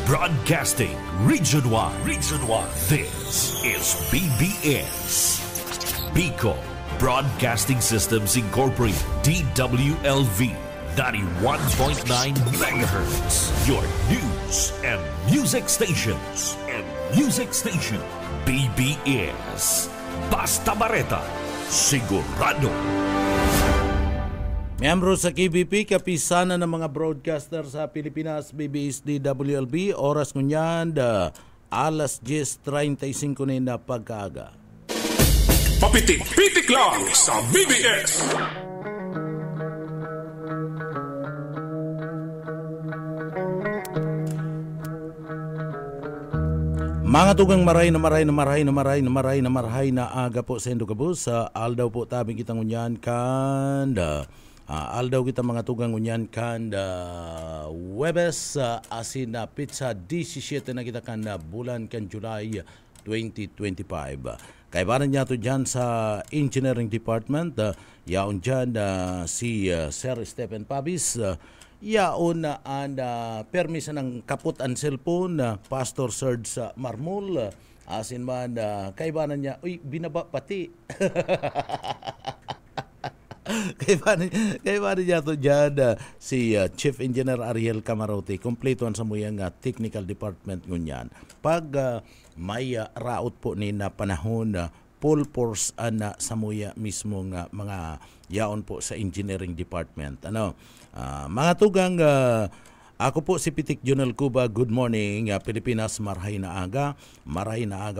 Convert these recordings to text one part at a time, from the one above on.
Broadcasting Region 1. Region 1. This is BBS. Bicol Broadcasting Systems Incorporated. DWLV. 91.9 megahertz. Your news and music stations. BBS. Basta Bareta. Sigurado. Miyembro sa KBP, kapisanan ng mga broadcaster sa Pilipinas, BBS DWLB, oras ngunyan, alas 10:35 na pagkaaga. Papitik-pitik lang sa BBS. Mga tugang maray na aga po sa Indogabus, aldaw po tabing kitang unyan kanda. Aldaw kita mga tugang unyan kanda Webes asin na pizza 17 na kita kanda bulan kan July 2025. Kaibaran niya to dyan sa Engineering Department, yaon dyan si Sir Stephen Pabis, yaon ang permisa ng kaput ang cellphone, Pastor Serge Marmol, asin man kaibaran niya, uy, binaba pati. Kaibaran niya to dyan si Chief Engineer Ariel Camarote, kompleto sa muyang technical department ngunyan. Pag may raot po ni na panahon, full force na sa muya mismo nga mga yaon po sa engineering department. Mga tugang, ako po si Pitik Junel Cuba. Good morning, Pilipinas. Marahay na aga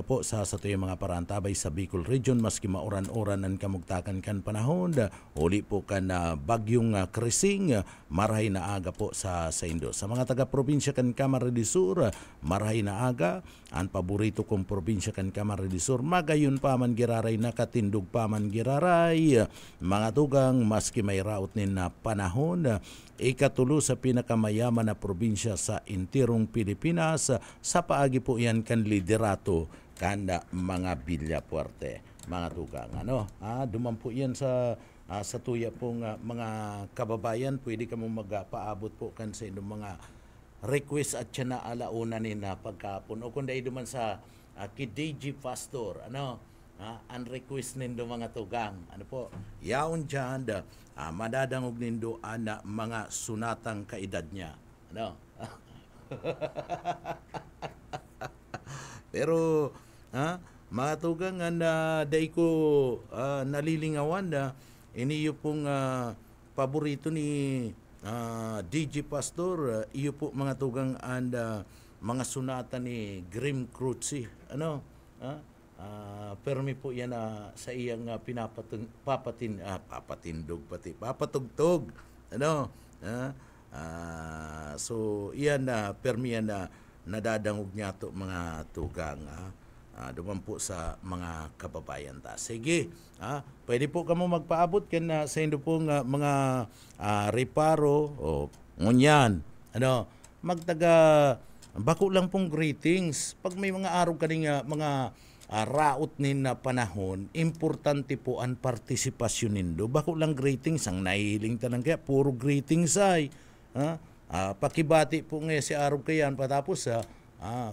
po sa tuyong mga parantabay sa Bicol Region, maski mauran-uran ang kamugtakan kan panahon. Uli po kan bagyong Krising, marahay na aga po sa Indo. Sa mga taga-probinsya kan Camarines Sur, marahay na aga. Ang paborito kong probinsya kan Camarines Sur, magayon pa man giraray, nakatindog pa man giraray. Mga tugang, maski may raot nin na panahon, ikatulo sa pinakamayaman na probinsya sa intirong Pilipinas, sa paagi po yan kan liderato kanda mga Villafuerte. Mga tugang, duman po yan sa tuya pong mga kababayan, pwede ka mong magpaabot po kan sa inyong mga request at siya na alauna ni na pagkapon. O kung dahil duman sa Kidiji Pastor, ang request nindo mga tugang, yaon dyan, madadangog nindo na mga sunatang kaedad niya. Pero, mga tugang, dahil ko nalilingawan iniyo pong paborito ni DJ Pastor, iyo po mga tugang and mga sunata ni Grim Cruci. Permi po yan sa iyang papatugtog. So iyan permi yan nadadangog niya to mga tugang. Duman po sa mga kababayan ta. Sige, pwede po kamo magpaabot kan sa indo pong mga reparo o ngunyan. Magtaga bako lang pong greetings. Pag may mga araw kaning mga raot nin na panahon, importante po ang partisipasyon nindo. Bako lang greetings, ang nahihiling tanang kaya puro greetings ay. Pakibati po ngayon si araw kayan patapos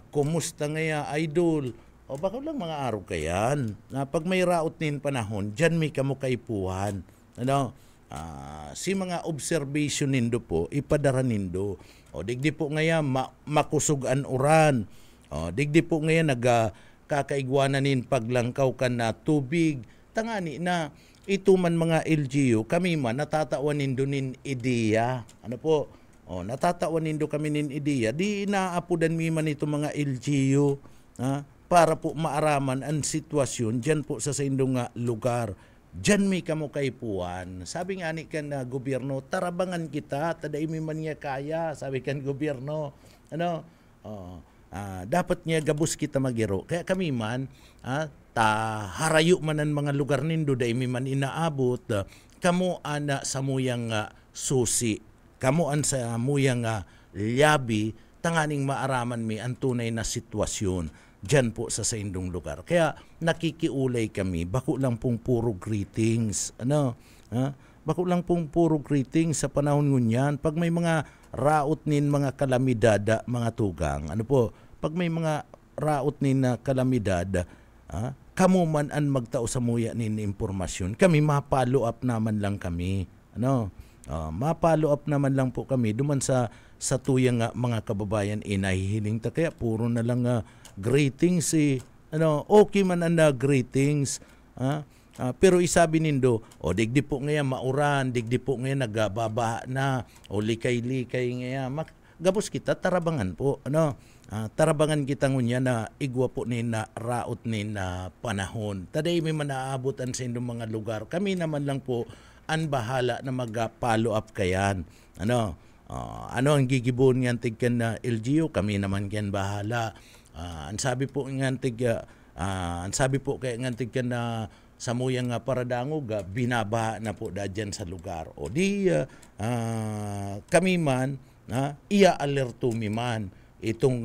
kumusta ngaya idol. O baka lang mga araw kayan. Pag may raot nin panahon, dyan may kamukaipuhan. Si mga observation nindo po, ipadara nindo. O digdi po ngayon, makusugan uran. O digdi po ngayon, kakaigwananin paglangkaw ka na tubig. Tangani na, ito man mga LGU, kami man natatawan nindo nin ideya. Natatawan nindo kami nin ideya. Di inaapudan mi man ito mga LGU. Para po maaraman ang sitwasyon dyan po sa indong lugar. Dyan may kamukaipuan. Sabi nga ni kan gobyerno, tarabangan kita, taday may man niya kaya. Sabi kan gobyerno, dapat niya gabus kita magiro. Kaya kami man, harayo man ang mga lugar nindo, dahi may man inaabot, kamo ana sa muyang susi, kamo an sa muyang liabi, tanganing maaraman mi ang tunay na sitwasyon dyan po sa indong lugar. Kaya nakikiulay kami, bako lang pong puro greetings. bako lang pong puro greeting sa panahon ngunyan. Pag may mga raot nin mga kalamidad, mga tugang, ano po, pag may mga raot nin na kalamidad, kamo man an magtao sa muya nin impormasyon, kami ma-follow up naman lang kami. Ano? Ma-follow up naman lang po kami duman sa tuyang mga kababayan nahihiling ta kaya puro na lang greetings okay man ang greetings pero isabi nindo digdi po ngayon mauran, digdi po ngayon nagbaba na o likay-likay ngayon gabos kita tarabangan po tarabangan kita ngunya na igwa po ni na raot ni na panahon taday may manaabutan sa indong mga lugar kami naman lang po ang bahala na mag-follow up kayan ang gigibon ng tigkan na LGU kami naman yan bahala ang sabi po ng kay ng tigkan na samuyang paradangog binabaha na po dyan sa lugar o di kami man ia-alerto mi man itong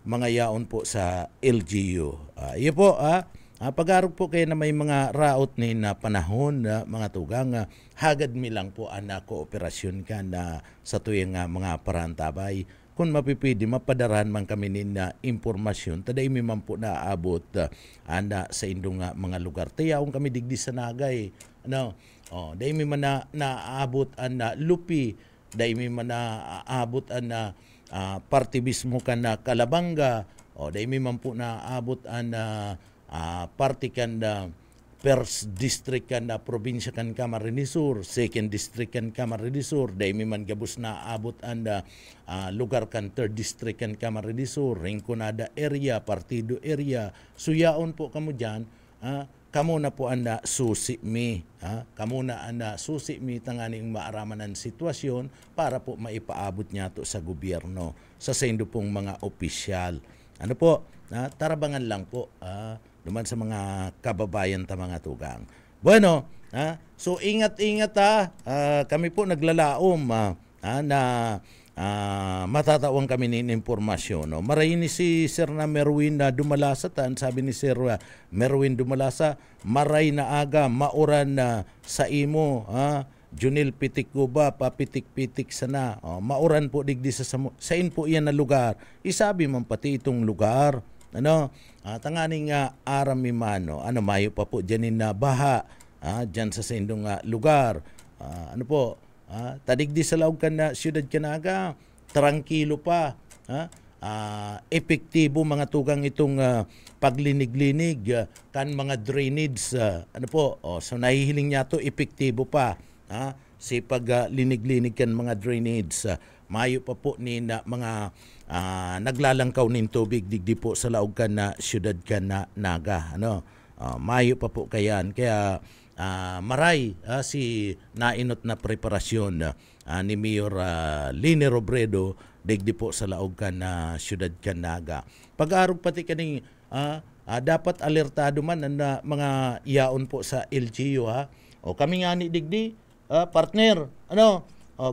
mga yaon po sa LGU iyo po pag-arog po kayo na may mga raot ni na panahon mga tugang hagad mi lang po ang kooperasyon ka na sa tuyang mga parantabay kung mapipidi mapadaran man kami na impormasyon taday mi man po naabot sa indong mga lugar tayaong kami digdi sa nagay day mi man naabot ang lupi day mi man naabot ang partibismo ka na Kalabanga day mi man po naabot ang party kan first district kan probinsya kan Camarines Sur, second district kan Camarines Sur, day mi man gabos na abot ang lugar kan third district kan Camarines Sur, Rinconada area, Partido area, suyaon po kamo dyan, kamo na po ang susi mi, kamo na ang susi mi tanganing maaraman ang sitwasyon para po maipaabot niya to sa gobyerno, sa sendo pong mga opisyal. Ano po, tarabangan lang po, naman sa mga kababayan ta mga tugang. Bueno, so ingat-ingat kami po naglalaom na matatawang kami ng impormasyon. Maray ni si Sir na Merwin na Dumalasa sabi ni Sir Merwin Dumalasa, maray na aga mauran na sa imo Junil pitik ko ba papitik-pitik sana. Mauran po digdi sa sain po iyan na lugar. Isabi man pati itong lugar. Tanganing aram mi mano, mayo pa po dyanin na baha, dyan sa sindong lugar. Tadigdi sa laog kan na siyudad Canaga, tranquilo pa, epektibo mga tugang itong paglinig-linig, kan mga drainage, so nahihiling niya to epektibo pa, si paglinig-linig kan mga drainage, mayo pa po ni na mga naglalangkaw nin tubig digdi po sa laog kan na siyudad kan na Naga mayo pa po kayan kaya maray si nainot na preparasyon ni Mayor Lini Robredo digdi po sa laog kan na siyudad kan Naga pag-arog pati kaning dapat alertado man na mga iyaon po sa LGU o kami nga ni digdi partner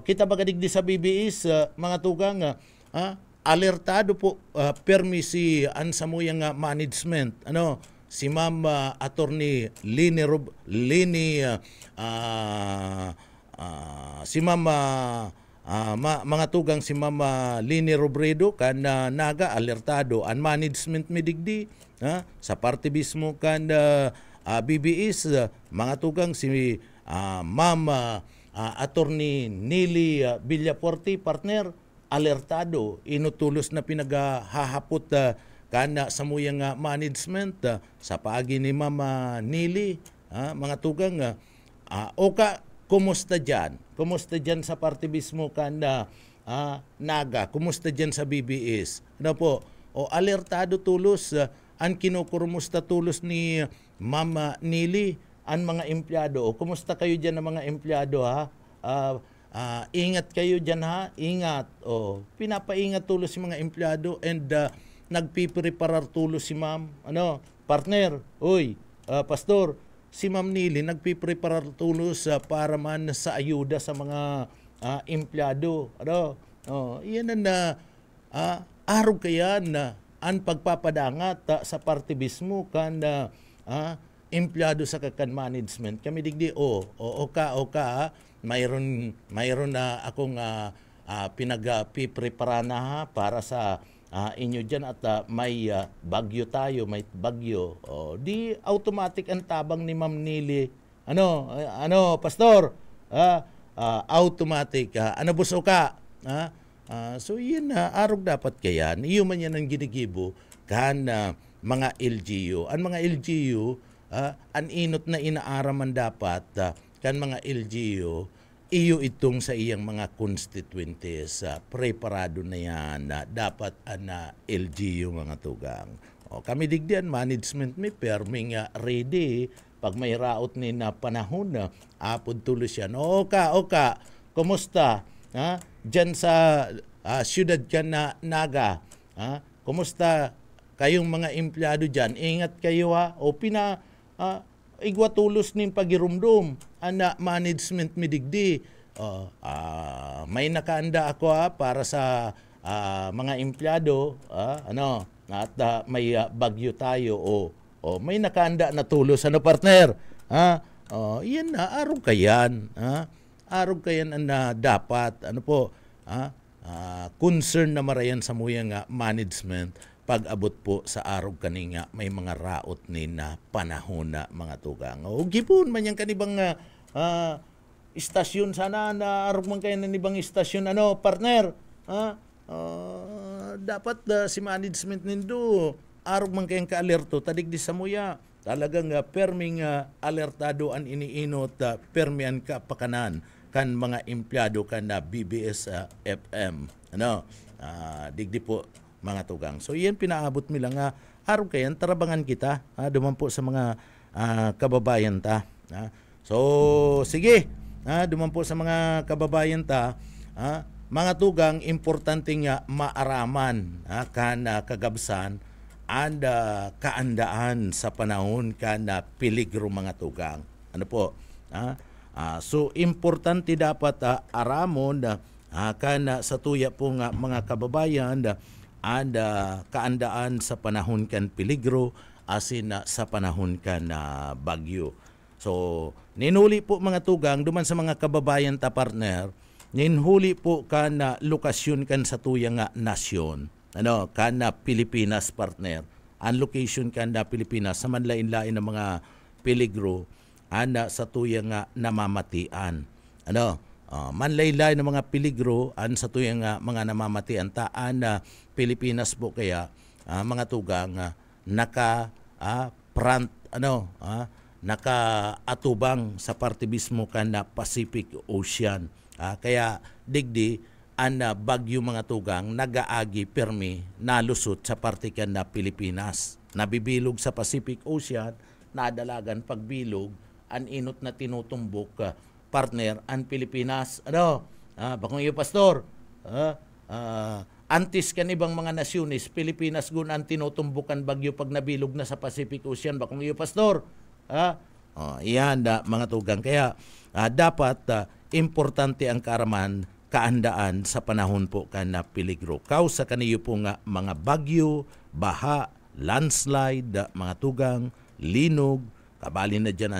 kita baga digdi sa BBS mga tugang alertado po permisi an samuyang management si Ma'am Attorney si Ma'am mga tugang si Ma'am Lini Robredo kan Naga alertado an management midigdi sa partibismo kan BBS mga tugang si Ma'am Attorney Nili Villapuerte partner alertado inutulos na pinaghahapot kana sa muyang management sa paagi ni Mama Nili mga tugang kumusta dyan sa partibismo kana Naga kumusta dyan sa BBS alertado tulos ang kinukurumusta tulos ni Mama Nili ang mga empleyado kumusta kayo dyan ng mga empleyado ingat kayo dyan ingat. Pinapaingat tulos si mga empleyado and nagpipreparar tulos si ma'am. Partner, pastor, si Ma'am Nili nagpipreparar tulos para man sa ayuda sa mga empleyado. Iyan na arog kaya na ang pagpapadangat sa partibismo kan empleyado sa kakan management kami digdi o ka mayroon na akong pinag-prepara na ha, para sa inyo dyan at may bagyo tayo, may bagyo. Di automatic ang tabang ni Ma'am Nili. Ano, pastor? Automatic. Ano buso ka? So yun arog dapat kayan. Iyo man yan ang ginigibo kan mga LGU. Ang mga LGU, ang inot na inaaraman dapat kan mga LGU, iyo itong sa iyang mga constituencies. Preparado na yan. Dapat ang LGU mga tugang. Kami digdian, management may perming ready. Pag may raot ni na panahon na, apod tulos yan. Oka, kumusta? Diyan sa siyudad ka na Naga. Kumusta kayong mga empleyado dyan? Ingat kayo o igwatulos nin pagirumdum. Ana management midigdi. May nakaanda ako para sa mga empleyado. At may bagyo tayo may nakaanda na tulos. Ano partner? Yan na, arog kayan. Arog kayan na dapat. Ano po? Concern na marayan sa muyang management pag-abot po sa arog kaninga may mga raot ni na panahon na mga tugang. Gipon man yung kanibang istasyon sana na arog man kayo na nibang istasyon. Ano, partner? Dapat si management nindo arog man kayong ka-alerto tadig di sa muya. Talagang perming alertado an iniinot permian ka pakanan kan mga empleyado kan na BBS FM. Digdi po mga tugang. So yan pinaabot mi lang arog kayan tarabangan kita duman po sa mga kababayan ta. So sige, duman po sa mga kababayan ta. Mga tugang importante nga maaraman kan kagabsan and kaandaan sa panahon kan peligro mga tugang. Ano po? So importante dapat aramon kan sa tuya po nga mga kababayan and kaandaan sa panahon kan peligro asin sa panahon kan bagyo. So ninuli po mga tugang duman sa mga kababayan ta partner, ninhuli po kan lokasyon kan sa tuya nga nasyon. Kan Pilipinas partner. Ang location kan Pilipinas sa manlain-lain ng mga peligro sa tuya nga namamatian. Manlain-lain ng mga peligro sa tuya nga mga namamatian Pilipinas po kaya mga tugang naka-atubang sa parte mismo kan Pacific Ocean. Kaya digdi bagyo mga tugang nagaagi permi nalusot sa parte kan Pilipinas. Nabibilog sa Pacific Ocean, nadalagan pagbilog, an inot na tinutumbok partner ang Pilipinas. Bakong iyo pastor? Antis kan ibang mga nasyonis, Pilipinas gun ang tinutumbukan bagyo pag nabilog na sa Pacific Ocean. Bakong iyo pastor? Yan mga tugang. Kaya dapat importante ang kaaraman kaandaan sa panahon po kan peligro. Kausa kaniyo po nga mga bagyo, baha, landslide, mga tugang, linog, kabali na dyan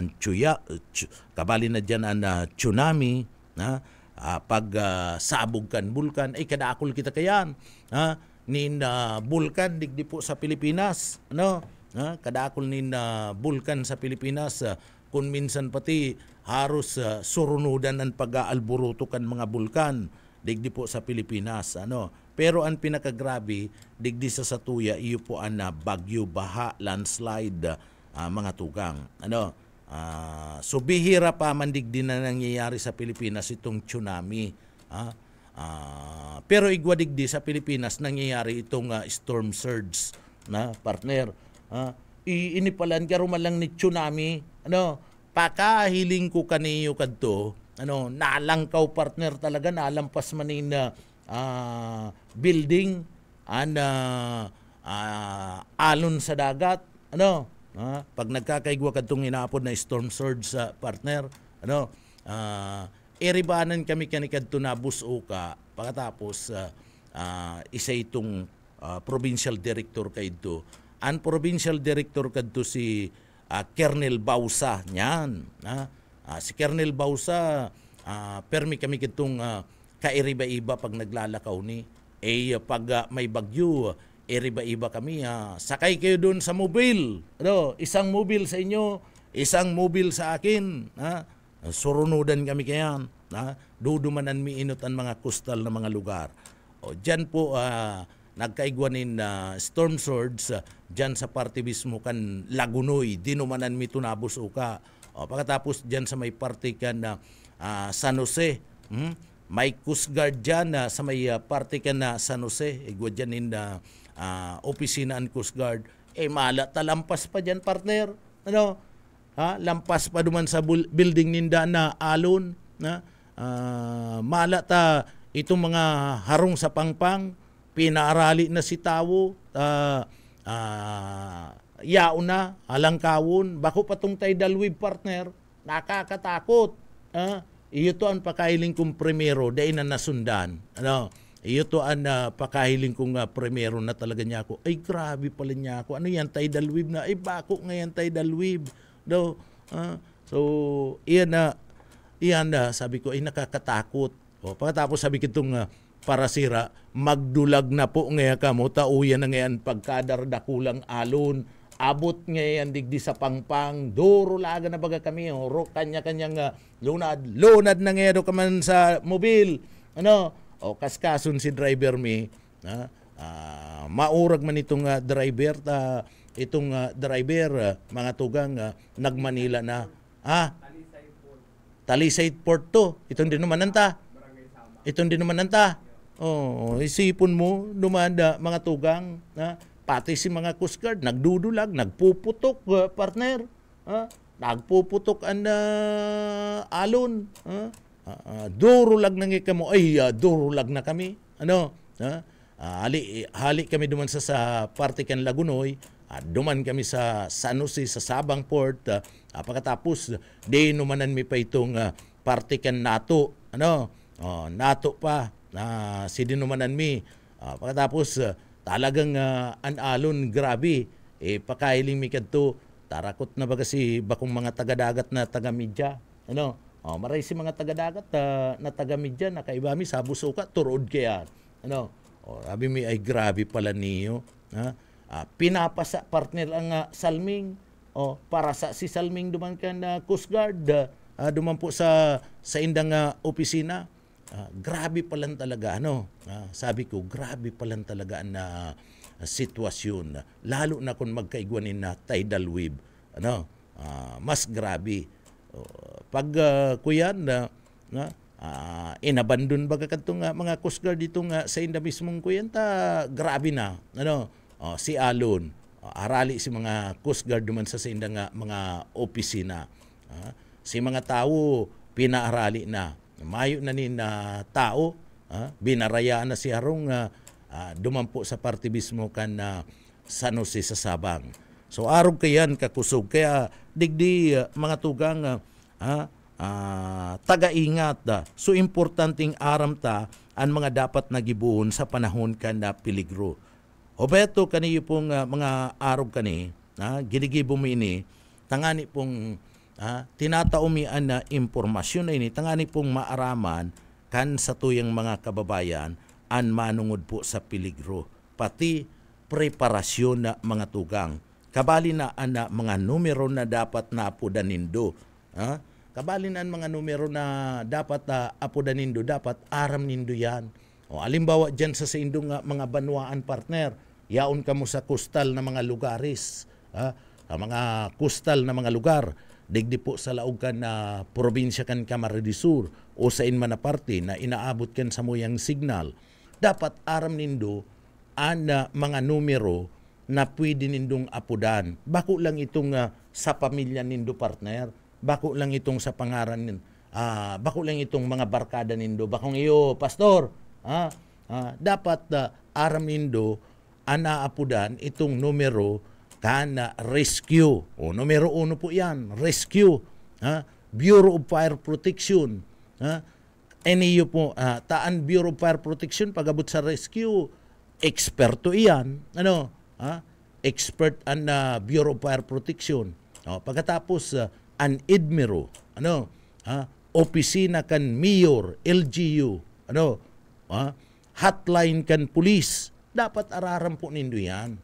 ang tsunami, pag sabog kan bulkan, ay kadakol kita kayan. Nin bulkan, digdi po sa Pilipinas. Kadakol nin bulkan sa Pilipinas, kung minsan pati harus surunudan ang pag-aalburuto kan mga bulkan digdi po sa Pilipinas. Pero ang pinakagrabe digdi sa satuya iyo po ang bagyo, baha, landslide mga tugang. So bihira pa man digdi na nangyayari sa Pilipinas itong tsunami. Pero igwa digdi sa Pilipinas nangyayari itong storm surge na partner. Inipalan ka rumalang ni tsunami. Pakahiling ko kaniyo kadto, nalangkaw partner talaga, nalampas manin building, alon sa dagat, pag nagkakaigwa kadtong inaapod na storm surge sa partner, iribanan kami kanikadto na busuka, pagkatapos isa itong provincial director kadto. Ang provincial director kadto si Colonel Bausa niyan. Si Colonel Bausa, permi kami kitong kairiba-iba pag naglalakaw ni. Pag may bagyo, iriba-iba kami. Sakay kayo doon sa mobil. Isang mobil sa inyo, isang mobil sa akin. Surunudan kami kayan. Dudumanan miinot ang mga coastal na mga lugar. Diyan po, nagkaigwanin na storm surge dyan sa parte mismo kan Lagunoy, dinumanan mi tunabos uka. Pagkatapos dyan sa may parte kan San Jose, may Coast Guard dyan sa may parte kan San Jose, igwa dyan in opisina ang Coast Guard. Mala talampas pa dyan, partner. Lampas pa duman sa building ninda na alon. Mala ta itong mga harong sa pangpang, pinaarali na si tawo, yaon na, alangkawon, bako patong tidal wave, partner, nakakatakot. Iyo to ang pakahiling kong primero, dahil na nasundan. Iyo to ang pakahiling kong primero na talaga niya ako. Ay, grabe pala niya ako. Ano yan, tidal wave na? Ay, bako nga yan, tidal wave. So, iyan na, sabi ko, ay nakakatakot. Pagkatapos sabi kitong para sira, magdulag na po ngayon ka mo, tauyan na ngayon pagkadarda kulang alon, abot ngayon digdi sa pangpang, duro laga na baga kami, kanya-kanyang lunad na ngayon ka man sa mobil, kaskasun si driver mi, maurag man itong driver, mga tugang, nagmanila na, Talisay Port to, itong dinumananta. Isipon mo, dumanda mga tugang, pati si mga Coast Guard, nagdudulag, nagpuputok, partner. Nagpuputok ang alon. Durulag na nga mo, durulag na kami. Hali kami duman sa parte kan Lagunoy, duman kami sa San Jose, sa Sabang Port. Pagkatapos, di numanan mi pa itong parte kan NATO. NATO pa, si dinumanan mi. Pagkatapos, talagang an alon, grabe. Pakailing mi kadto, tarakot na baga si bakong mga taga-dagat na taga-media. Maray si mga taga-dagat na taga-media, nakaiba mi, sa busuka, turod kaya. Sabi mi, ay grabe pala niyo. Pinapasa partner ang Salming. Para sa si Salming duman ka na Coast Guard, duman po sa indang opisina. Grabe pa lang talaga, sabi ko, grabe pa lang talaga na sitwasyon. Lalo na kung magkaigwanin na tidal wave. Mas grabe. Pag kuyan, inabandon baga kadtong mga Coast Guard dito sa inda mismong kuyan, grabe na. Si Alon, arali si mga Coast Guard duman sa inda mga opisina. Si mga tao, pinaarali na. Mayo na ni tao, binarayaan na si Harong dumampo sa parte mismo kan San Jose sa Sabang. So arog kayan kakusog, kaya digdi mga tugang taga-ingat. So importanteng aram ta ang mga dapat nagibuon sa panahon kan na peligro. O beto kaniyo pong mga arog kani, ginigibo mo ini, tangani pong tinataumian na impormasyon na ini, tangani pong maaraman kan sa tuyang mga kababayan an manungod po sa peligro. Pati preparasyon na mga tugang. Kabali na ang mga numero na dapat na apodanindo. Kabali na ang mga numero na dapat apodanindo, dapat aram nindo yan. Alimbawa dyan sa indong mga banwaan, partner, yaon ka mo sa coastal na mga lugaris. Mga coastal na mga lugar, digdi po sa laog kan na probinsya kan Camarines Sur o sa inman na parte na inaabot kan sa moyang signal, dapat aram nindo ang mga numero na pwede nindong apudan. Bako lang itong sa pamilya nindo, partner. Bako lang itong sa pangaran bako lang itong mga barkada nindo. Bakong iyo, pastor. Dapat aram nindo ang naapudan itong numero kana rescue. Numero 1 po yan, rescue. Bureau of Fire Protection. NEU po, taan Bureau of Fire Protection, pagabot sa rescue, eksperto iyan. Expert ang Bureau of Fire Protection. Pagkatapos an idmiro, opisina kan mayor, LGU, hotline kan pulis, dapat araram po nindo yan.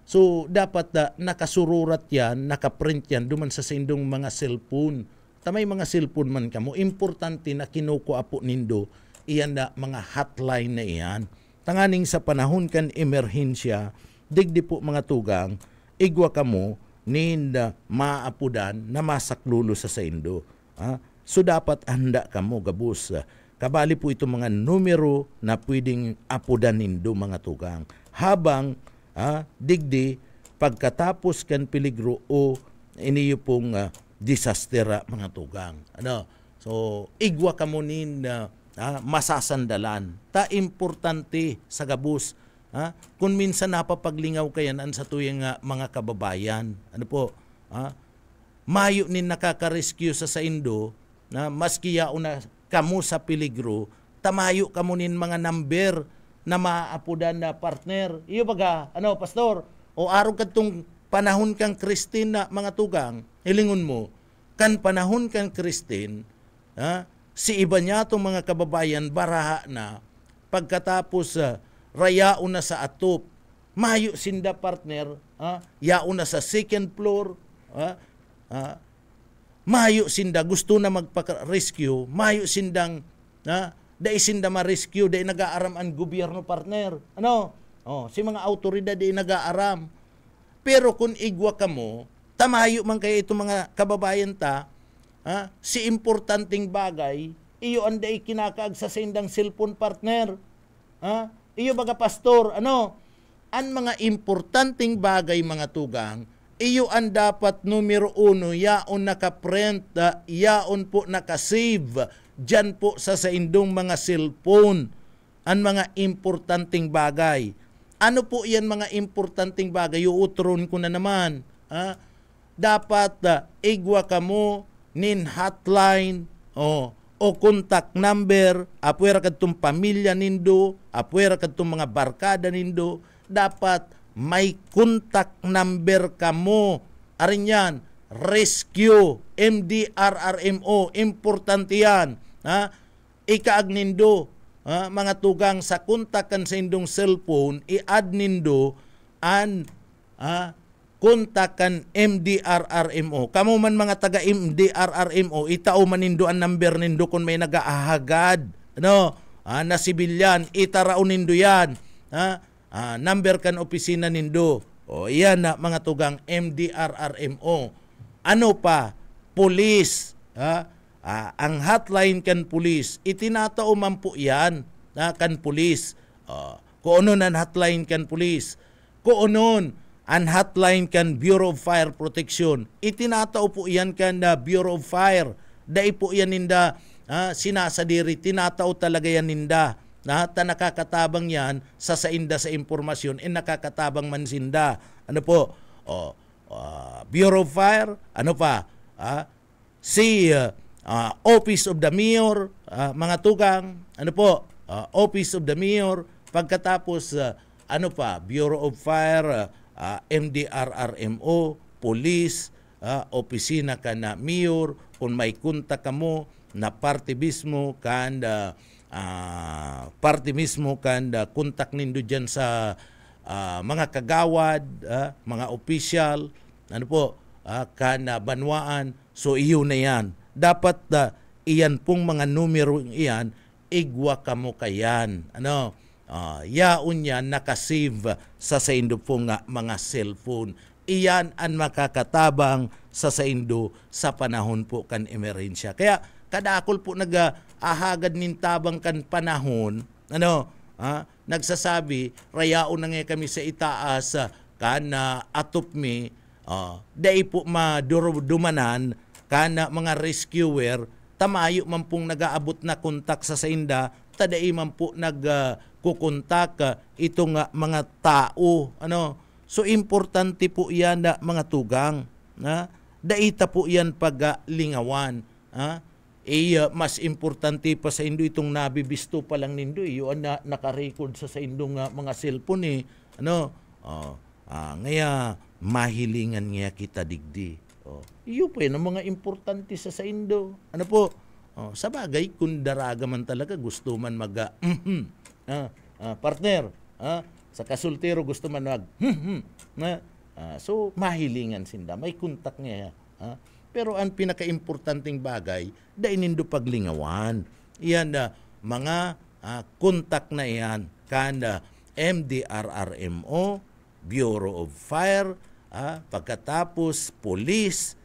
So dapat nakasururat yan, nakaprint yan duman sa sindong mga cellphone. Tamay mga cellphone man kamo, importante na kinukuha po nindo iyan na mga hotline na iyan. Tanganing sa panahon kan emerhensya, digdi po mga tugang, igwa kamo ninda maapudan na masaklulo sa saindo. So dapat handa kamo gabus. Kabali po itong mga numero na pwedeng apudan nindo mga tugang. Habang digdi pagkatapos kan peligro o iniyo pong disaster mga tugang. So igwa kamo ninda masasandalan. Importante sa gabus. Kung minsan napapaglingaw kayanan sa tuyang mga kababayan. Mayo nin nakaka-rescue sa saindo, maski yauna kamo sa peligro, tamayo kamo nin mga number na maapudan na partner. Iyo baga, pastor, o araw katong panahon kang Christine na mga tugang, hilingon mo, kan panahon kang Christine, si iba niya itong mga kababayan baraha na pagkatapos rayaon na sa atop, mayo sinda partner, yaon na sa second floor, mayo sinda gusto na magpa-rescue, mayo sindang dai sinda ma-rescue, dai nag-aaram ang gobyerno partner. Si mga autoridad dai nag-aaram. Pero kung igwa kamo, tamayo man kayo itong mga kababayan ta, si importanteng bagay, iyo anday kinakaag sa sindang cellphone partner. Iyo baga pastor, ang mga importanteng bagay mga tugang, iyo ang dapat numero 1, yaon nakaprint, yaon po nakasave, dyan po sa indong mga cellphone, ang mga importanteng bagay. Ano po yan mga importanteng bagay? Iutron ko na naman. Dapat igwa kamo nin hotline, o contact number, apwera kadtong pamilya nindo, apwera kadtong mga barkada nindo, dapat may contact number kamo. Arin yan, rescue, MDRRMO, importante yan. Ikaag nindo, mga tugang sa kontakan sa indong cellphone, i-add nindo an kontakan MDRRMO. Kamo man mga taga MDRRMO, itao man nindo ang number nindo kung may nagaahagad. Na sibilyan, itarao nindo yan. Number kan opisina nindo. Iyan na mga tugang MDRRMO. Ano pa? Police. Ang hotline kan police. Itinatao man po yan kan police. Kung ang hotline kan police. Kung ang hotline kan Bureau of Fire Protection. Itinatao po yan kan Bureau of Fire. Dai po yan ninda sinasadiri. Tinatao talaga yan ninda. Nakakatabang yan sa sainda sa impormasyon, nakakatabang man sinda. Ano po? Bureau of Fire, ano pa? Si Office of the Mayor, mga tugang, ano po? Office of the Mayor, pagkatapos, ano pa? Bureau of Fire, MDRRMO, Police, opisina ka na Mayor, kung may kunta ka mo, na parte mismo kan parte mismo kan kontak nindo dyan sa mga kagawad, mga opisyal, ano po, kan banwaan. So iyo na yan. Dapat iyan pong mga numero iyan, igwa kamo kayan. Yaon yan nakasave sa saindo pong mga cellphone. Iyan ang makakatabang sa saindo sa panahon po kan emerhensya. Kaya kadakol po nag-ahagad nin tabang kan panahon, nagsasabi, rayaon na nga kami sa itaas, kana atop mi, dai po madumanan, kana mga rescuer, tamayo man pong nag-aabot na kontak sa sainda, tadai man po nagkukontak itong mga tao. So importante po yan mga tugang. Daita po yan paglingawan. Mas importante pa sa indo itong nabibisto pa lang nindo. Yun nakarecord sa indong mga cellphone. Ngaya mahilingan niya kita digdi. Iyo po yan ang mga importante sa Indo. Ano po? Sa bagay, kung daraga man talaga, gusto man partner, sa kasultero gusto man so mahilingan sinda, may kontak niya. Pero ang pinaka-importanting bagay, dainindo paglingawan. Iyan mga kontak na iyan, kanda MDRRMO, Bureau of Fire, pagkatapos police,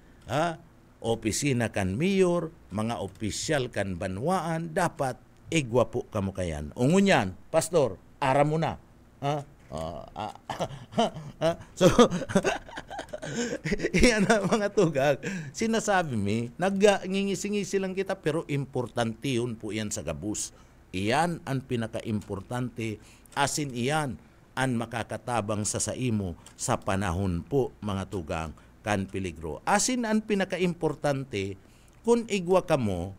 opisina kan mayor, mga opisyal kan banwaan, dapat igwa po kamo kayan. Ungunyan, pastor, ara mo na. So, yan ang mga tugag. Sinasabi mi, nag-ngingisi-ngisi lang kita, pero importante yun po yan sa gabus. Iyan ang pinaka-importante, asin iyan ang makakatabang sa saimo sa panahon po, mga tugang, kan peligro. Asin ang pinaka-importante, kung igwa kamo,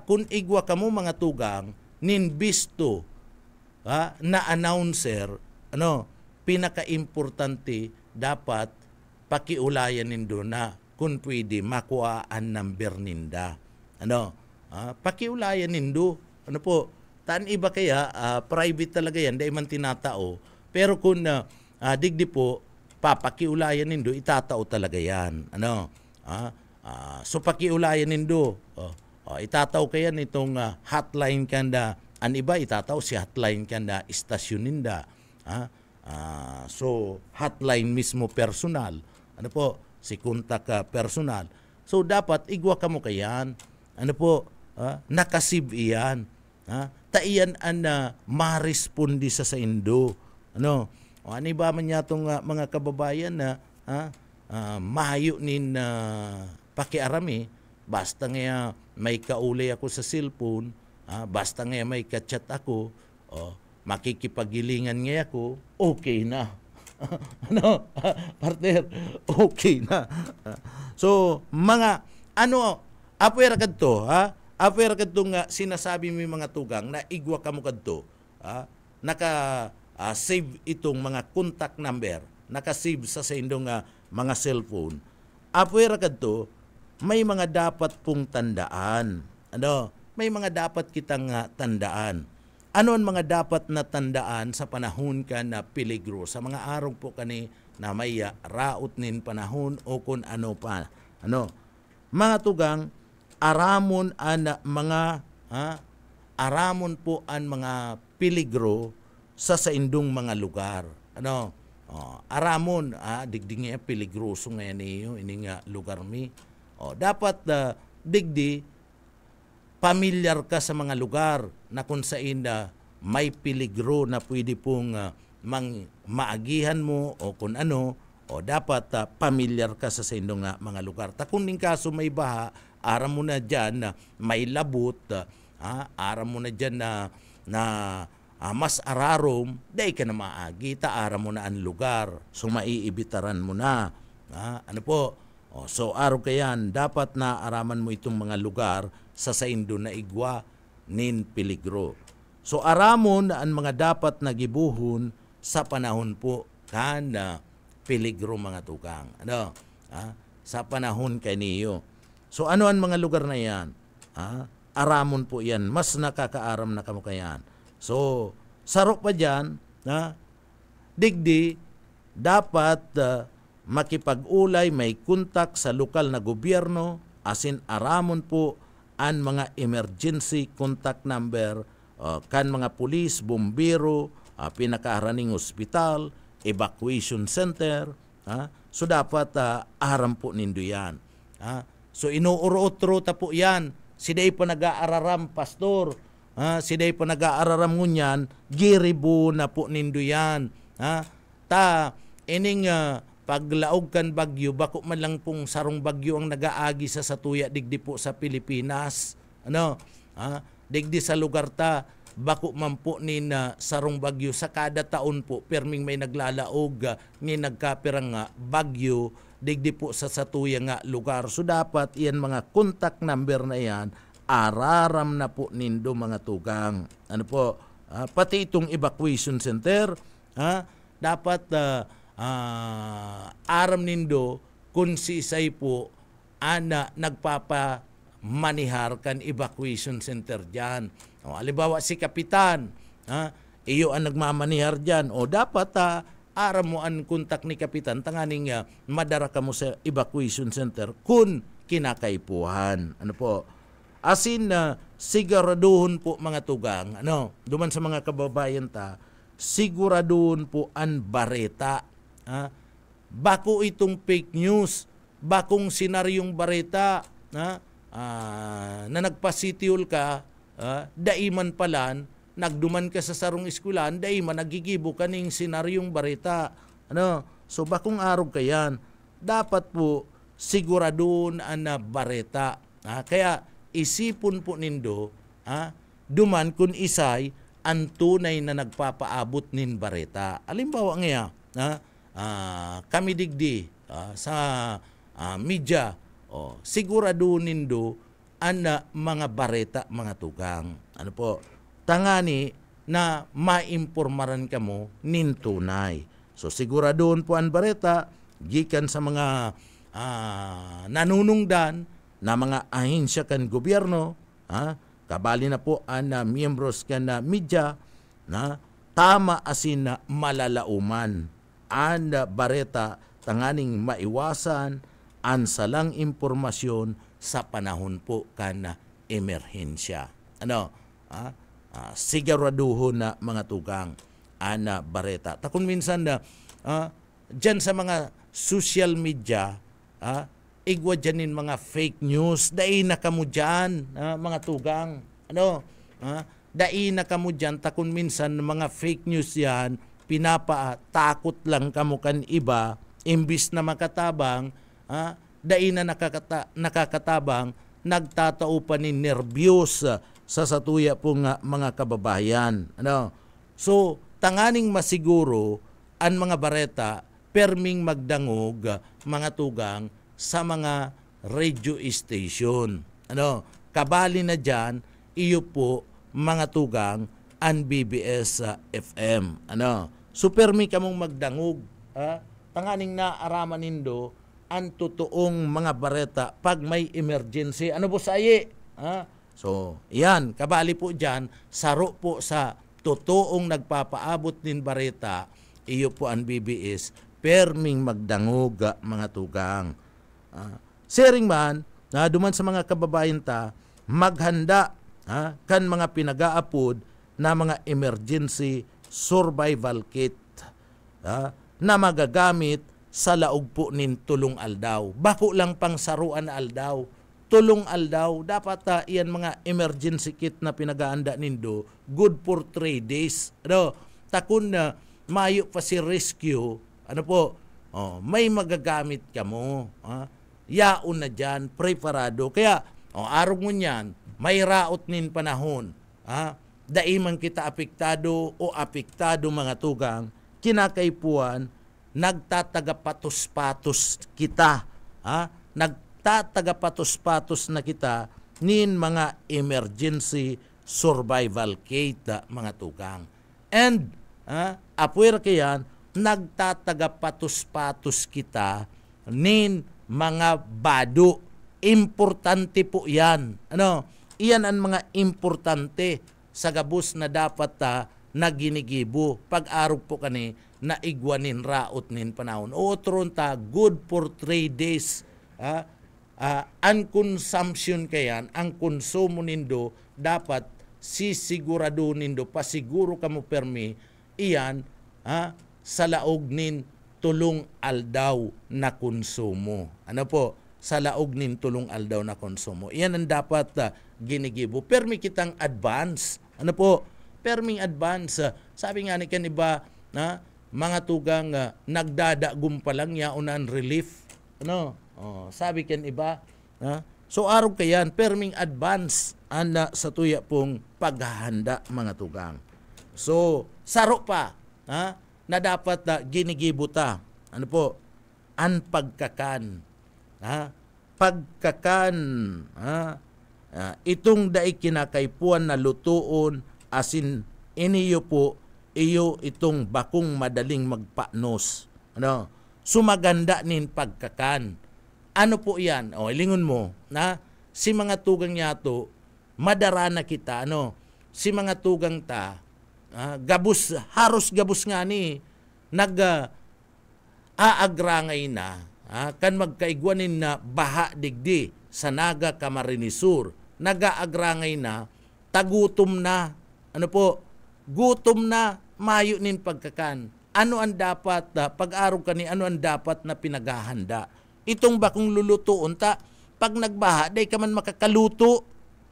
kung igwa kamo, mga tugang, ninbisto, na announcer, pinaka-importante, dapat pakiulayan nindo na kung pwede makuha ang number ninda. Pakiulayan nindo. Ano po, taan iba kaya, private talaga yan, dahil man tinatao. Pero kung digdi po, papakiulayan nindo, itatao talaga yan. So pakiulayan nindo, itatao kaya nitong hotline kanda, an iba itatao si hotline kanda, istasyon ninda. So hotline mismo personal, ano po, si kontak personal. So dapat igwa ka mo kayan, ano po, nakasib iyan. Taiyan an ma-respondi sa Indo. Ano ba man niya itong mga kababayan na mahayo nin pakiarami, basta nga may kaulay ako sa cellphone, basta nga may ka-chat ako, makikipagilingan nga ako, okay na. Partner, okay na. So, mga, apwera kadto, apwera kadto nga sinasabi mo mga tugang na igwa ka mo kadto, naka-save itong mga contact number, naka-save sa indong mga cellphone. Apwera kadto, may mga dapat pong tandaan. May mga dapat kitang tandaan. Ano ang mga dapat na tandaan sa panahon ka na peligro? Sa mga araw po kani na may raot nin panahon o kung ano pa. Mga tugang, aramon po ang mga peligro sa indong mga lugar. Aramon, digdi nga peligroso nga niyo, ini nga lugar mi. Dapat digdi, pamilyar ka sa mga lugar na kung saan may peligro na pwede pong maagihan mo o kung ano, dapat pamilyar ka sa indong mga lugar. Kung ning kaso may baha, aram mo na dyan na may labot, aram mo na dyan na mas ararom, dahi ka na maagi, aram mo na ang lugar, so maiibitaran mo na. Ano po? So araw kayan, dapat na araman mo itong mga lugar sa Indo na igwa nin peligro. So aramon ang mga dapat na gibuhon sa panahon po kan peligro, mga tukang. Sa panahon kaniyo. So ano ang mga lugar na yan? Aramon po yan. Mas nakakaaram na kamo kayan. So sarok pa dyan, digdi, dapat makipag-ulay, may kontak sa lokal na gobyerno, asin aramon po ang mga emergency contact number, kan mga pulis, bombero, pinakaharaning ospital, evacuation center. So dapat aram po nindo yan. So inuuro-utro ta po yan. Siday pa nag-aararam, pastor. Siday pa nag-aararam ngunyan, giribo na po nindo yan. Ining paglaog kan bagyo, bako man lang pong sarong bagyo ang nagaagi sa satuya digdi po sa Pilipinas. Digdi sa lugar ta, bako man po ni sarong bagyo sa kada taon po, perming may naglalaog ni nagkapirang bagyo digdi po sa satuya nga lugar. So dapat iyan mga contact number na yan, araram na po nindo, mga tugang. Pati itong evacuation center, dapat aram nindo kung si isay po ana nagpapamanihar kan evacuation center dyan. O, halimbawa si kapitan, iyo ang nagmamanihar dyan. O dapat aram mo ang kontak ni kapitan tanganing madara ka mo sa evacuation center kung kinakaipuhan. Ano po? Asin siguraduhon po mga tugang, duman sa mga kababayan siguraduhon po ang bareta. Bako itong fake news, bakong senaryong bareta na nagpasitiol ka, daiman palan, nagduman ka sa sarong eskulan, daiman nagigibo ka ning senaryong bareta. So bakong arog ka yan, dapat po siguraduhon ang bareta. Kaya isipon po nindo, duman kung isay ang tunay na nagpapaabot nin bareta. Alimbawa nga, kami digdi sa media, sigurado nindo ang mga bareta, mga tugang. Ano po? Tangani na maimpormaran ka mo nin tunay. So siguradoon po ang bareta, gikan sa mga nanunungdan na mga ahensya kan gobyerno, kabali na po ang miyembros kan media, na tama asin na malalauman ang bareta tanganing maiwasan ang salang impormasyon sa panahon po kan emerhensya. Siguraduho na mga tugang ang bareta. Takon minsan dyan sa mga social media, igwa dyanin mga fake news, dai na kamo dyan, mga tugang. Dai na kamo dyan, takon minsan mga fake news yan, pinapatakot lang kamo kan iba, imbis na makatabang, dai na nakakatabang, nagtatao pa ni nervyos sa satuya pong mga kababayan. So, tanganing masiguro ang mga bareta perming magdangog, mga tugang, sa mga radio station. Kabali na dyan, iyo po, mga tugang, ang BBS FM. So, permi kamong magdangog. Tanganing naaraman nindo ang totoong mga bareta pag may emergency. Ano po sayi? So, yan, kabali po dyan, saro po sa totoong nagpapaabot din bareta, iyo po ang BBS, perming magdangog, mga tugang. Sharing man, duman sa mga kababayan maghanda kan mga pinag-aapod na mga emergency survival kit na magagamit sa laog po nin tulong aldaw. Bako lang pang saruan aldaw. Tulong aldaw, dapat iyan mga emergency kit na pinag-aanda nindo, good for 3 days. Takon na mayo pa si rescue, may magagamit ka mo. Yaon na dyan, preparado. Kaya, araw mo niyan, may raot nin panahon. Daiman kita apektado o apektado, mga tugang, kinakaipuan, nagtatagapatos-patos kita. Nagtatagapatos-patos na kita nin mga emergency survival kit, mga tugang. And, apuwer kayan, nagtatagapatos-patos kita nin mga bado. Importante po yan. Iyan ang mga importante sa gabos na dapat na ginigibo. Pag-araw po kani na igwanin raot nin panahon. O tron good for 3 days. Ang consumption kayan, ang konsumo nindo, dapat sisigurado nindo, pasiguro kamo permi, iyan sa laog nin tulong aldaw na konsumo. Sa laog nin tulong aldaw na konsumo. Iyan ang dapat ginigibo. Permi kitang advance. Perming advance. Sabi nga ni kaniba, mga tugang nagdadagum pa lang yaunan relief. Sabi kan iba. So araw kayan, perming advance anda sa tuya pong paghahanda, mga tugang. So, saro pa. Na dapat ginigibo ta. Ang pagkakan. Pagkakan. Itong daig kinakaipuan na lutuon, asin iniyo po iyo itong bakong madaling magpanos. Ano? Sumaganda nin pagkakan. Ano po yan? O, ilingon mo na si mga tugang yato, madara na kita. Ano? Si mga tugang ta, gabus, haros gabus nga ni, aagrangay na, kan magkaigwanin na baha digdi sa Naga Camarines Sur. Nag-aagrangay na, tagutom na. Ano po? Gutom na, mayo nin pagkakan. Ano ang dapat, pag-araw ka ni, ano ang dapat na pinaghahanda? Itong bakong lulutuon ta, pag nagbaha, day ka man makakaluto.